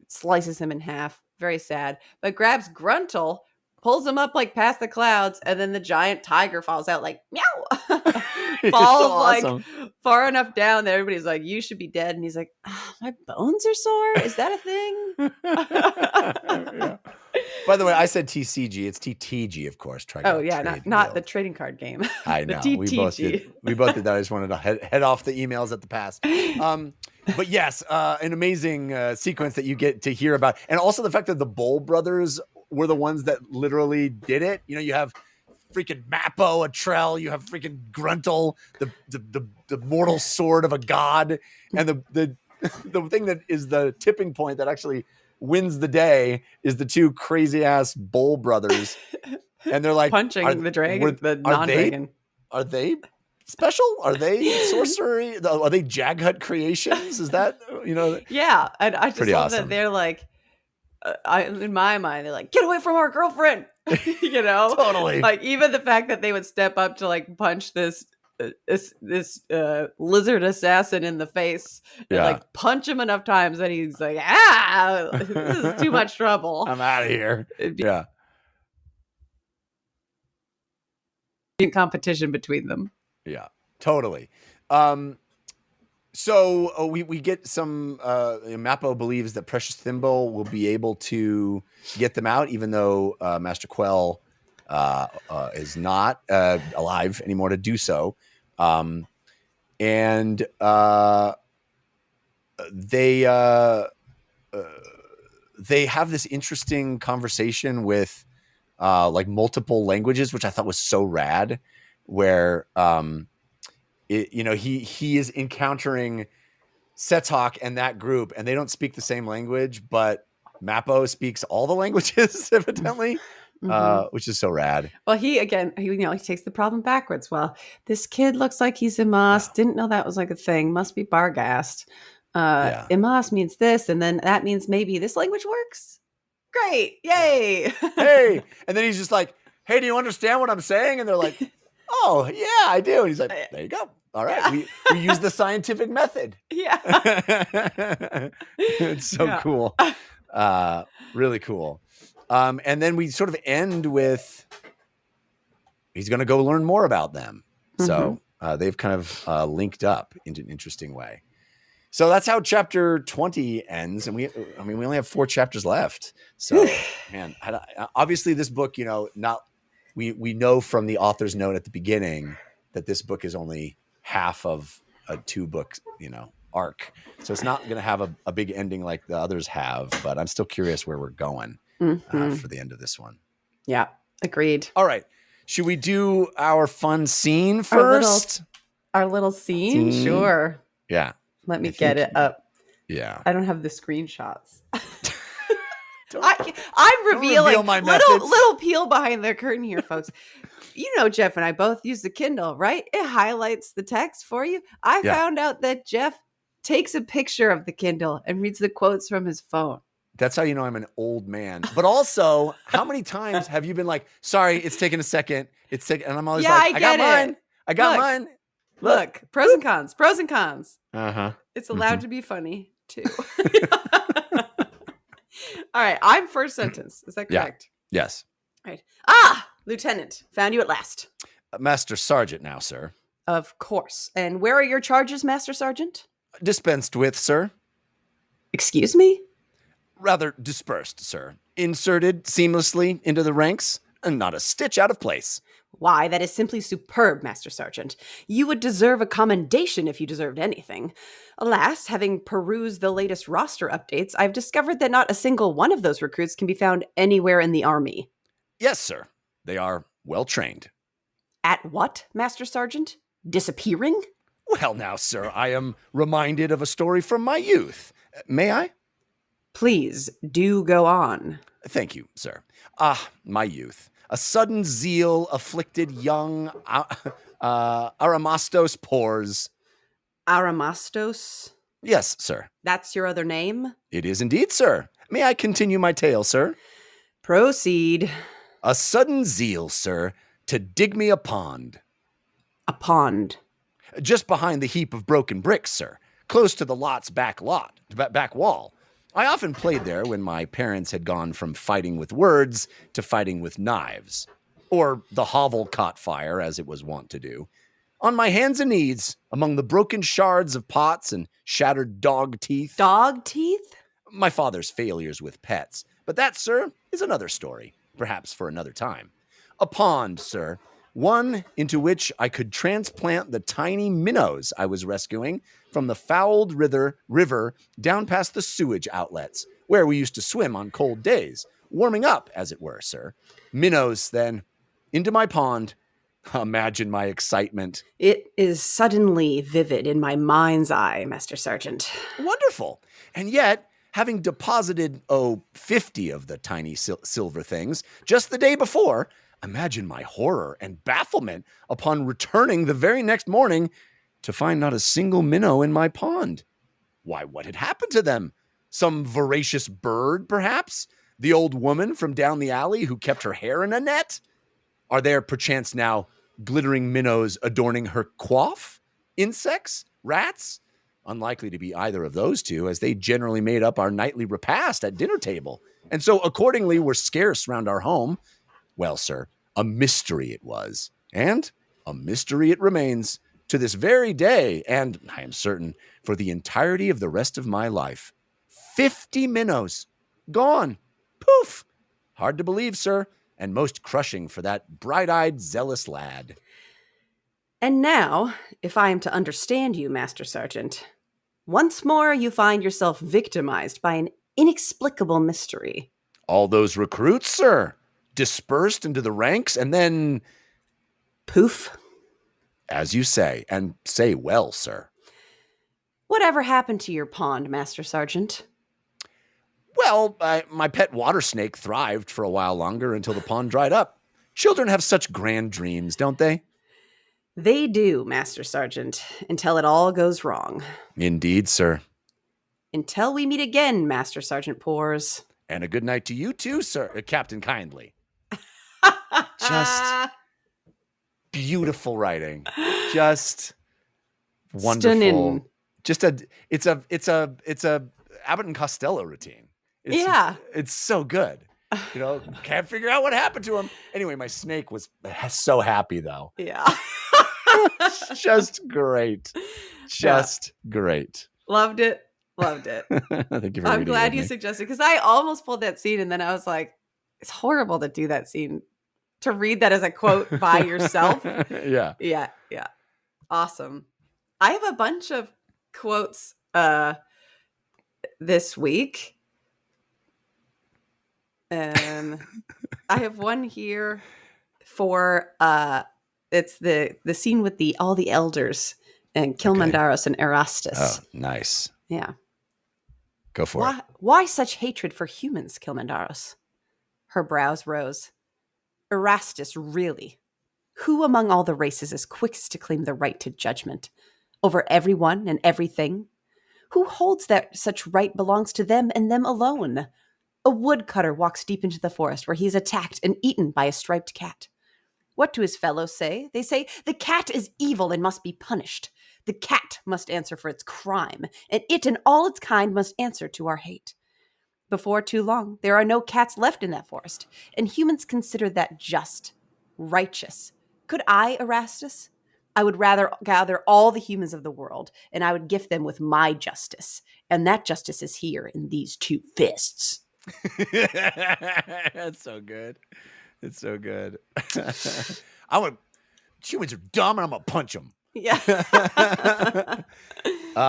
slices him in half. Very sad. But grabs Gruntle, pulls him up like past the clouds, and then the giant tiger falls out like meow. Falls so awesome. Like far enough down that everybody's like, you should be dead. And he's like, my bones are sore. Is that a thing? Yeah. By the way, I said TCG. It's TTG, of course. Not the trading card game. I know. The TTG. We both did that. I just wanted to head off the emails at the pass. But yes, an amazing sequence that you get to hear about. And also the fact that the Bull brothers were the ones that literally did it. You have freaking Mappo, a Trell, you have freaking Gruntle, the mortal sword of a god, and the thing that is the tipping point that actually wins the day is the two crazy ass Bull brothers, and they're like punching the dragon, the non-dragon. Are they special? Are they sorcery? Are they Jaghut creations? Is that Yeah, and I just love awesome. that they're like, in my mind, they're like, get away from our girlfriend. Totally. Like even the fact that they would step up to like punch this lizard assassin in the face and like punch him enough times that he's like, this is too much trouble. I'm out of here. In competition between them. Yeah, totally. So we get some. Mappo believes that Precious Thimble will be able to get them out, even though Master Quell is not alive anymore to do so. And they have this interesting conversation with like multiple languages, which I thought was so rad. Where he is encountering Setok and that group, and they don't speak the same language, but Mappo speaks all the languages evidently. which is so rad. Well, he takes the problem backwards. Well, this kid looks like he's Imass. Didn't know that was like a thing. Must be Barghast. Imass means this, and then that means maybe this language works. Great. Yay. Hey. And then he's just like, hey, do you understand what I'm saying? And they're like, oh, yeah, I do. And he's like, there you go. All right. We use the scientific method. Yeah. It's so cool. Really cool. And then we sort of end with he's going to go learn more about them. So they've kind of linked up in an interesting way. So that's how chapter 20 ends. And we only have 4 chapters left. So, man, obviously this book, we know from the author's note at the beginning that this book is only half of a 2-book, arc. So it's not going to have a big ending like the others have, but I'm still curious where we're going for the end of this one. Yeah, agreed. All right. Should we do our fun scene first? Our little scene? Sure. Yeah. Let me get it up. Yeah. I don't have the screenshots. I'm revealing my little peel behind the curtain here, folks. Jeff and I both use the Kindle, right? It highlights the text for you. I found out that Jeff takes a picture of the Kindle and reads the quotes from his phone. That's how you know I'm an old man. But also, how many times have you been like, sorry, it's taking a second. And I'm always like, I got mine. Look, pros and cons. Uh-huh. It's allowed to be funny, too. All right, I'm first sentence. Is that correct? Yeah. Yes. All right. Lieutenant, found you at last. Master Sergeant now, sir. Of course. And where are your charges, Master Sergeant? Dispensed with, sir. Excuse me? Rather dispersed, sir. Inserted seamlessly into the ranks, and not a stitch out of place. Why, that is simply superb, Master Sergeant. You would deserve a commendation if you deserved anything. Alas, having perused the latest roster updates, I've discovered that not a single one of those recruits can be found anywhere in the Army. Yes, sir. They are well trained. At what, Master Sergeant? Disappearing? Well, now, sir, I am reminded of a story from my youth. May I? Please, do go on. Thank you, sir. My youth. A sudden zeal afflicted young Aramastos pores. Aramastos? Yes, sir. That's your other name? It is indeed, sir. May I continue my tale, sir? Proceed. A sudden zeal, sir, to dig me a pond. A pond? Just behind the heap of broken bricks, sir. Close to the lot's back wall. I often played there when my parents had gone from fighting with words to fighting with knives. Or the hovel caught fire, as it was wont to do. On my hands and knees, among the broken shards of pots and shattered dog teeth. Dog teeth? My father's failures with pets. But that, sir, is another story, perhaps for another time. A pond, sir. One into which I could transplant the tiny minnows I was rescuing from the fouled river down past the sewage outlets, where we used to swim on cold days, warming up, as it were, sir. Minnows, then, into my pond. Imagine my excitement. It is suddenly vivid in my mind's eye, Master Sergeant. Wonderful. And yet, having deposited, 50 of the tiny silver things just the day before, imagine my horror and bafflement upon returning the very next morning to find not a single minnow in my pond. Why, what had happened to them? Some voracious bird, perhaps? The old woman from down the alley who kept her hair in a net? Are there, perchance now, glittering minnows adorning her coif? Insects? Rats? Unlikely to be either of those two, as they generally made up our nightly repast at dinner table, and so accordingly were scarce round our home. Well, sir, a mystery it was, and a mystery it remains to this very day, and I am certain for the entirety of the rest of my life. 50 minnows. Gone. Poof. Hard to believe, sir, and most crushing for that bright-eyed, zealous lad. And now, if I am to understand you, Master Sergeant, once more you find yourself victimized by an inexplicable mystery. All those recruits, sir, dispersed into the ranks, and then... Poof. As you say, and say well, sir. Whatever happened to your pond, Master Sergeant? Well, my pet water snake thrived for a while longer until the pond dried up. Children have such grand dreams, don't they? They do, Master Sergeant, until it all goes wrong. Indeed, sir. Until we meet again, Master Sergeant Pores. And a good night to you too, sir, Captain Kindly. Just beautiful writing. Just wonderful. Stunning. Just it's a Abbott and Costello routine. It's so good. You know, can't figure out what happened to him. Anyway, my snake was so happy though. Yeah. Just great. Just great. Loved it. Thank you for I'm glad you suggested, because I almost pulled that scene and then I was like, it's horrible to do that scene, to read that as a quote by yourself. Yeah. Awesome. I have a bunch of quotes this week. I have one here for it's the scene with all the elders and Kilmandaros and Erastus. Oh, nice. Yeah. Go for it. Why such hatred for humans, Kilmandaros? Her brows rose. Erastus, really? Who among all the races is quickest to claim the right to judgment over everyone and everything? Who holds that such right belongs to them and them alone? A woodcutter walks deep into the forest where he is attacked and eaten by a striped cat. What do his fellows say? They say, the cat is evil and must be punished. The cat must answer for its crime, and it and all its kind must answer to our hate. Before too long, there are no cats left in that forest, and humans consider that just, righteous. Could I, Erastus? I would rather gather all the humans of the world, and I would gift them with my justice, and that justice is here in these two fists. That's so good. It's so good. Humans are dumb, and I'm gonna punch them. Yeah.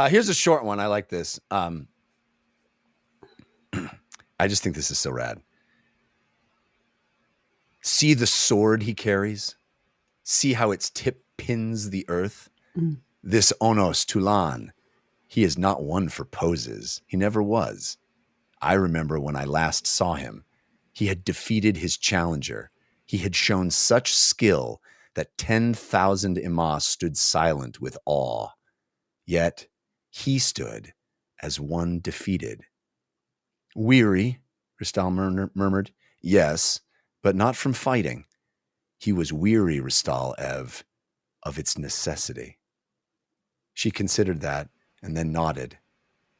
Here's a short one. I like this. I just think this is so rad. See the sword he carries? See how its tip pins the earth? This Onos T'lan, he is not one for poses. He never was. I remember when I last saw him, he had defeated his challenger. He had shown such skill that 10,000 Imass stood silent with awe. Yet he stood as one defeated. Weary, Ristal murmured. Yes, but not from fighting. He was weary, Ristal, of its necessity. She considered that and then nodded.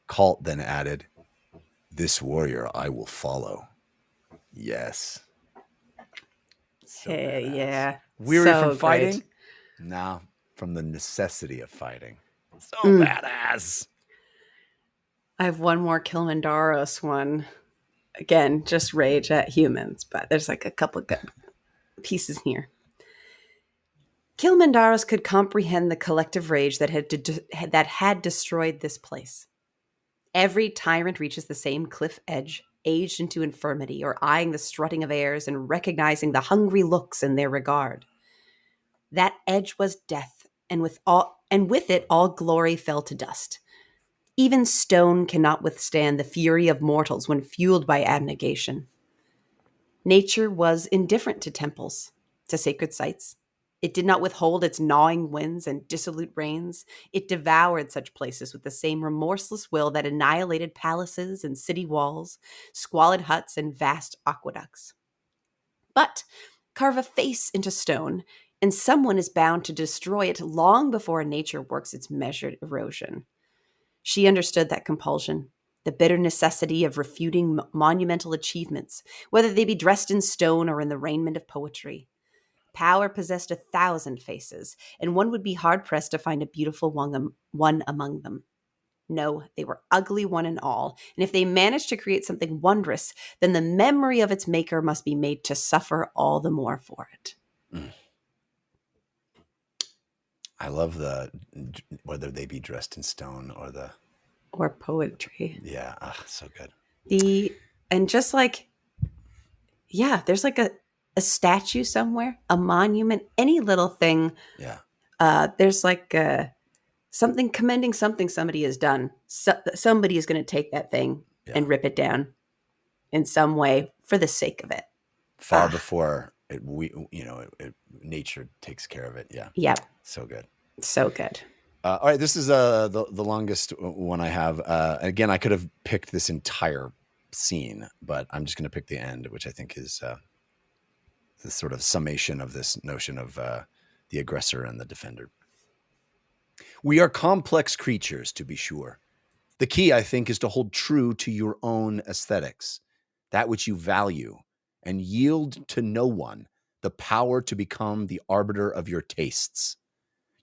Kalt then added, this warrior I will follow. Yes. So hey, yeah. Weary so from fighting? Great. No, from the necessity of fighting. So badass. I have one more Kilmandaros one. Again, just rage at humans, but there's like a couple of good pieces here. Kilmandaros could comprehend the collective rage that had destroyed this place. Every tyrant reaches the same cliff edge, aged into infirmity, or eyeing the strutting of heirs and recognizing the hungry looks in their regard. That edge was death, and with it all glory fell to dust. Even stone cannot withstand the fury of mortals when fueled by abnegation. Nature was indifferent to temples, to sacred sites. It did not withhold its gnawing winds and dissolute rains. It devoured such places with the same remorseless will that annihilated palaces and city walls, squalid huts, and vast aqueducts. But carve a face into stone, and someone is bound to destroy it long before nature works its measured erosion. She understood that compulsion, the bitter necessity of refuting monumental achievements, whether they be dressed in stone or in the raiment of poetry. Power possessed 1,000 faces, and one would be hard-pressed to find a beautiful one among them. No, they were ugly one and all, and if they managed to create something wondrous, then the memory of its maker must be made to suffer all the more for it. I love whether they be dressed in stone or poetry. Yeah, so good. There's like a statue somewhere, a monument, any little thing. Yeah. There's like something commending something somebody has done. Somebody is going to take that thing and rip it down. in some way for the sake of it. Far before nature takes care of it. Yeah. Yep. So good. So good. All right. This is the longest one I have. Again, I could have picked this entire scene, but I'm just going to pick the end, which I think is the sort of summation of this notion of the aggressor and the defender. We are complex creatures, to be sure. The key, I think, is to hold true to your own aesthetics, that which you value, and yield to no one the power to become the arbiter of your tastes.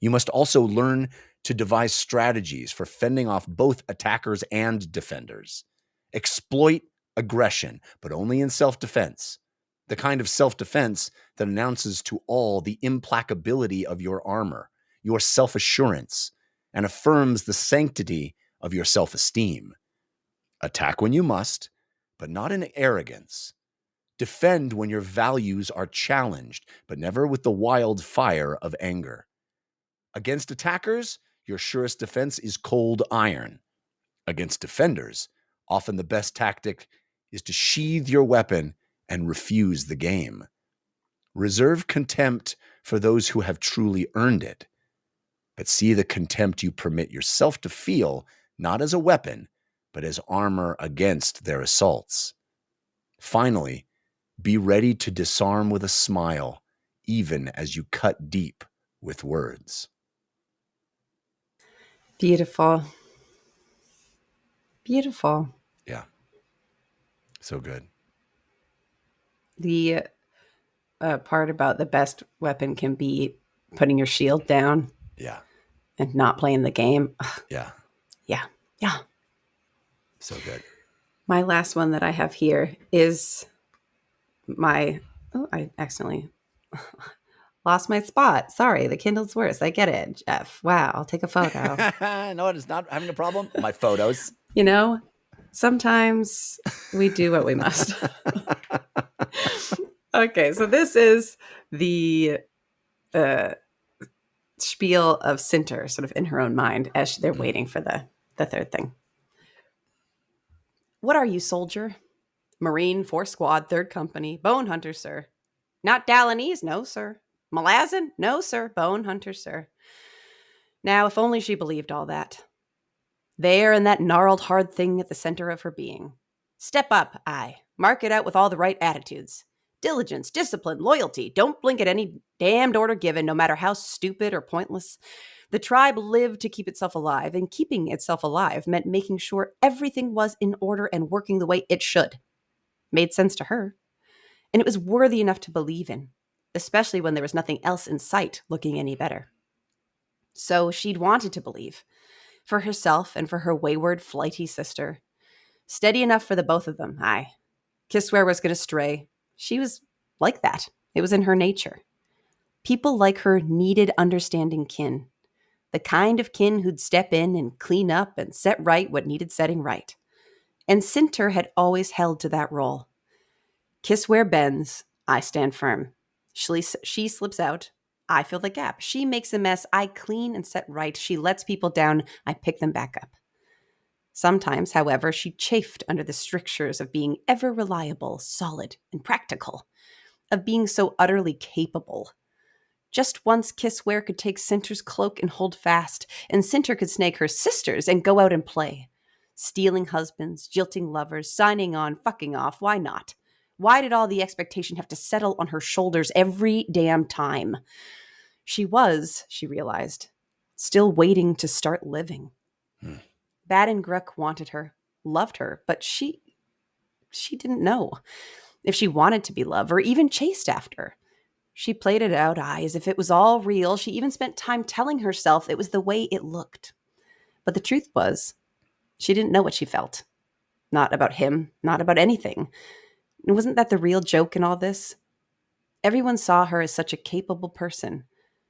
You must also learn to devise strategies for fending off both attackers and defenders. Exploit aggression, but only in self-defense. The kind of self-defense that announces to all the implacability of your armor, your self-assurance, and affirms the sanctity of your self-esteem. Attack when you must, but not in arrogance. Defend when your values are challenged, but never with the wild fire of anger. Against attackers, your surest defense is cold iron. Against defenders, often the best tactic is to sheathe your weapon and refuse the game. Reserve contempt for those who have truly earned it, but see the contempt you permit yourself to feel not as a weapon, but as armor against their assaults. Finally, be ready to disarm with a smile, even as you cut deep with words. Beautiful. Beautiful. Yeah. So good. The part about the best weapon can be putting your shield down. Yeah. And not playing the game. Yeah. Yeah. Yeah. So good. My last one that I have here is I accidentally lost my spot. Sorry, the Kindle's worse. I get it, Jeff. Wow, I'll take a photo. No, it is not having a problem. My photos. Sometimes we do what we must. Okay, so this is the spiel of Cinter, sort of in her own mind, as they're waiting for the third thing. What are you, soldier? Marine, 4th Squad, 3rd Company, Bone Hunter, sir. Not Dalanese, no, sir. Malazan? No, sir. Bone Hunter, sir. Now, if only she believed all that. There in that gnarled hard thing at the center of her being. Step up, aye. Mark it out with all the right attitudes. Diligence, discipline, loyalty. Don't blink at any damned order given, no matter how stupid or pointless. The tribe lived to keep itself alive, and keeping itself alive meant making sure everything was in order and working the way it should. Made sense to her. And it was worthy enough to believe in, especially when there was nothing else in sight looking any better. So she'd wanted to believe, for herself and for her wayward, flighty sister. Steady enough for the both of them, aye. Kisswhere was going to stray. She was like that. It was in her nature. People like her needed understanding kin. The kind of kin who'd step in and clean up and set right what needed setting right. And Cinter had always held to that role. Kisswhere bends, I stand firm. She slips out, I fill the gap. She makes a mess, I clean and set right. She lets people down, I pick them back up. Sometimes, however, she chafed under the strictures of being ever reliable, solid, and practical, of being so utterly capable. Just once Kisswhere could take Cinter's cloak and hold fast, and Cinter could snag her sisters and go out and play. Stealing husbands, jilting lovers, signing on, fucking off, why not? Why did all the expectation have to settle on her shoulders every damn time? She was, she realized, still waiting to start living. Bad and Gruk wanted her, loved her, but she didn't know if she wanted to be loved or even chased after. She played it out, as if it was all real. She even spent time telling herself it was the way it looked. But the truth was, she didn't know what she felt. Not about him, not about anything. And wasn't that the real joke in all this? Everyone saw her as such a capable person,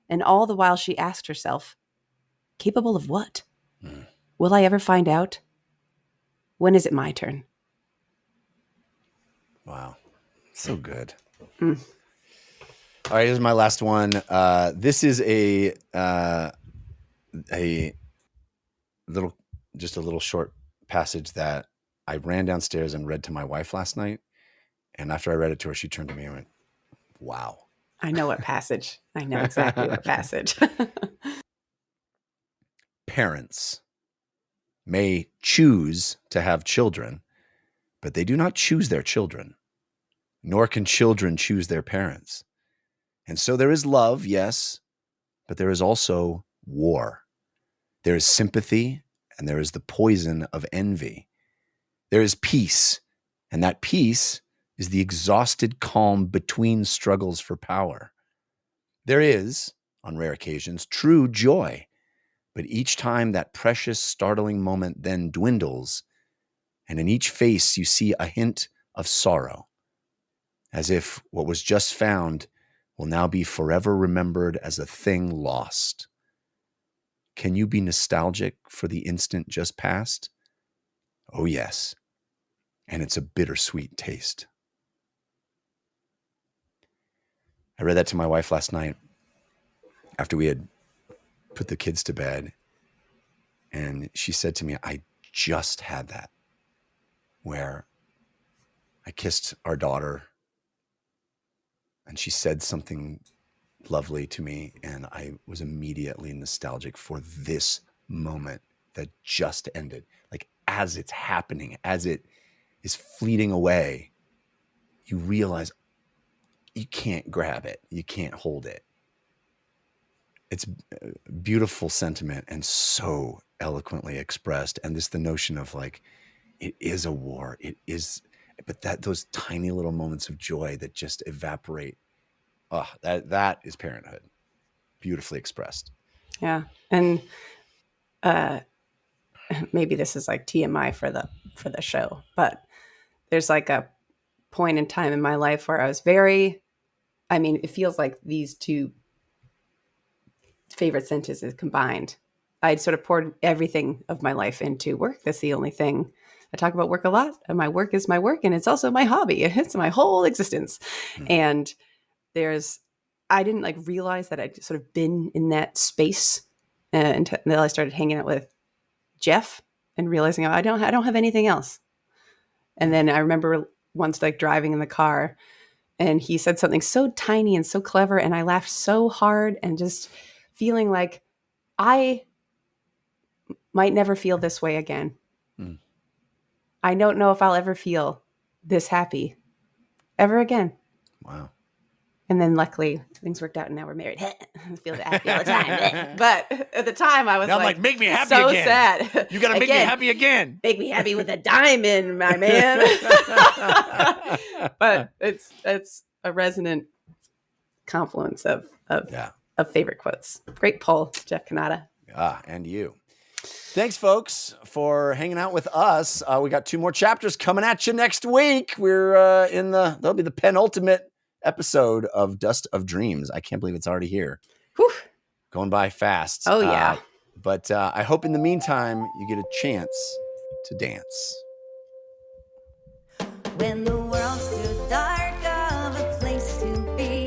and all the while she asked herself, capable of what? Will I ever find out? When is it my turn? Wow. So good. All right, here's my last one. This is a little short passage that I ran downstairs and read to my wife last night. And after I read it to her, she turned to me and went, wow. I know what passage. I know exactly what passage. Parents may choose to have children, but they do not choose their children, nor can children choose their parents. And so there is love, yes, but there is also war. There is sympathy, and there is the poison of envy. There is peace, and that peace is the exhausted calm between struggles for power. There is, on rare occasions, true joy, but each time that precious, startling moment then dwindles, and in each face you see a hint of sorrow, as if what was just found will now be forever remembered as a thing lost. Can you be nostalgic for the instant just past? Oh, yes, and it's a bittersweet taste. I read that to my wife last night after we had put the kids to bed. And she said to me, I just had that, where I kissed our daughter and she said something lovely to me. And I was immediately nostalgic for this moment that just ended. Like as it's happening, as it is fleeting away, you realize, you can't grab it. You can't hold it. It's a beautiful sentiment and so eloquently expressed. And the notion of like, it is a war. It is, but those tiny little moments of joy that just evaporate. Oh, that is parenthood. Beautifully expressed. Yeah. And maybe this is like TMI for the show, but there's like a point in time in my life where I was it feels like these two favorite sentences combined. I'd sort of poured everything of my life into work. That's the only thing. I talk about work a lot, and my work is my work, and it's also my hobby. It's my whole existence. Mm-hmm. And I didn't like realize that I'd sort of been in that space until I started hanging out with Jeff and realizing I don't have anything else. And then I remember once like driving in the car, and he said something so tiny and so clever, and I laughed so hard, and just feeling like I might never feel this way again. Mm. I don't know if I'll ever feel this happy ever again. Wow. And then luckily things worked out and now we're married. I feel happy all the time. But at the time I was now like, make me happy so again. Sad. You got to make me happy again. Make me happy with a diamond, my man. But it's a resonant confluence of favorite quotes. Great poll, Jeff Kanata. And you. Thanks, folks, for hanging out with us. We got 2 more chapters coming at you next week. We're that'll be the penultimate episode of Dust of Dreams. I can't believe it's already here. Whew. Going by fast. Oh, yeah. But I hope in the meantime you get a chance to dance. When the world's too dark of a place to be,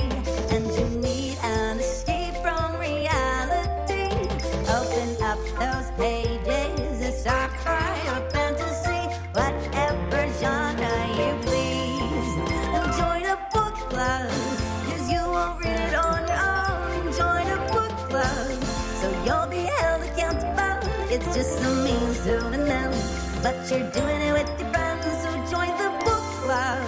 and you need an escape from reality, open up those pages, a sci-fi or fantasy, whatever genre you please. And join a book club, 'cause you won't read it on your own. Join a book club, so you'll be held accountable. It's just a means to an end, but you're doing it with your friends, so join the book club.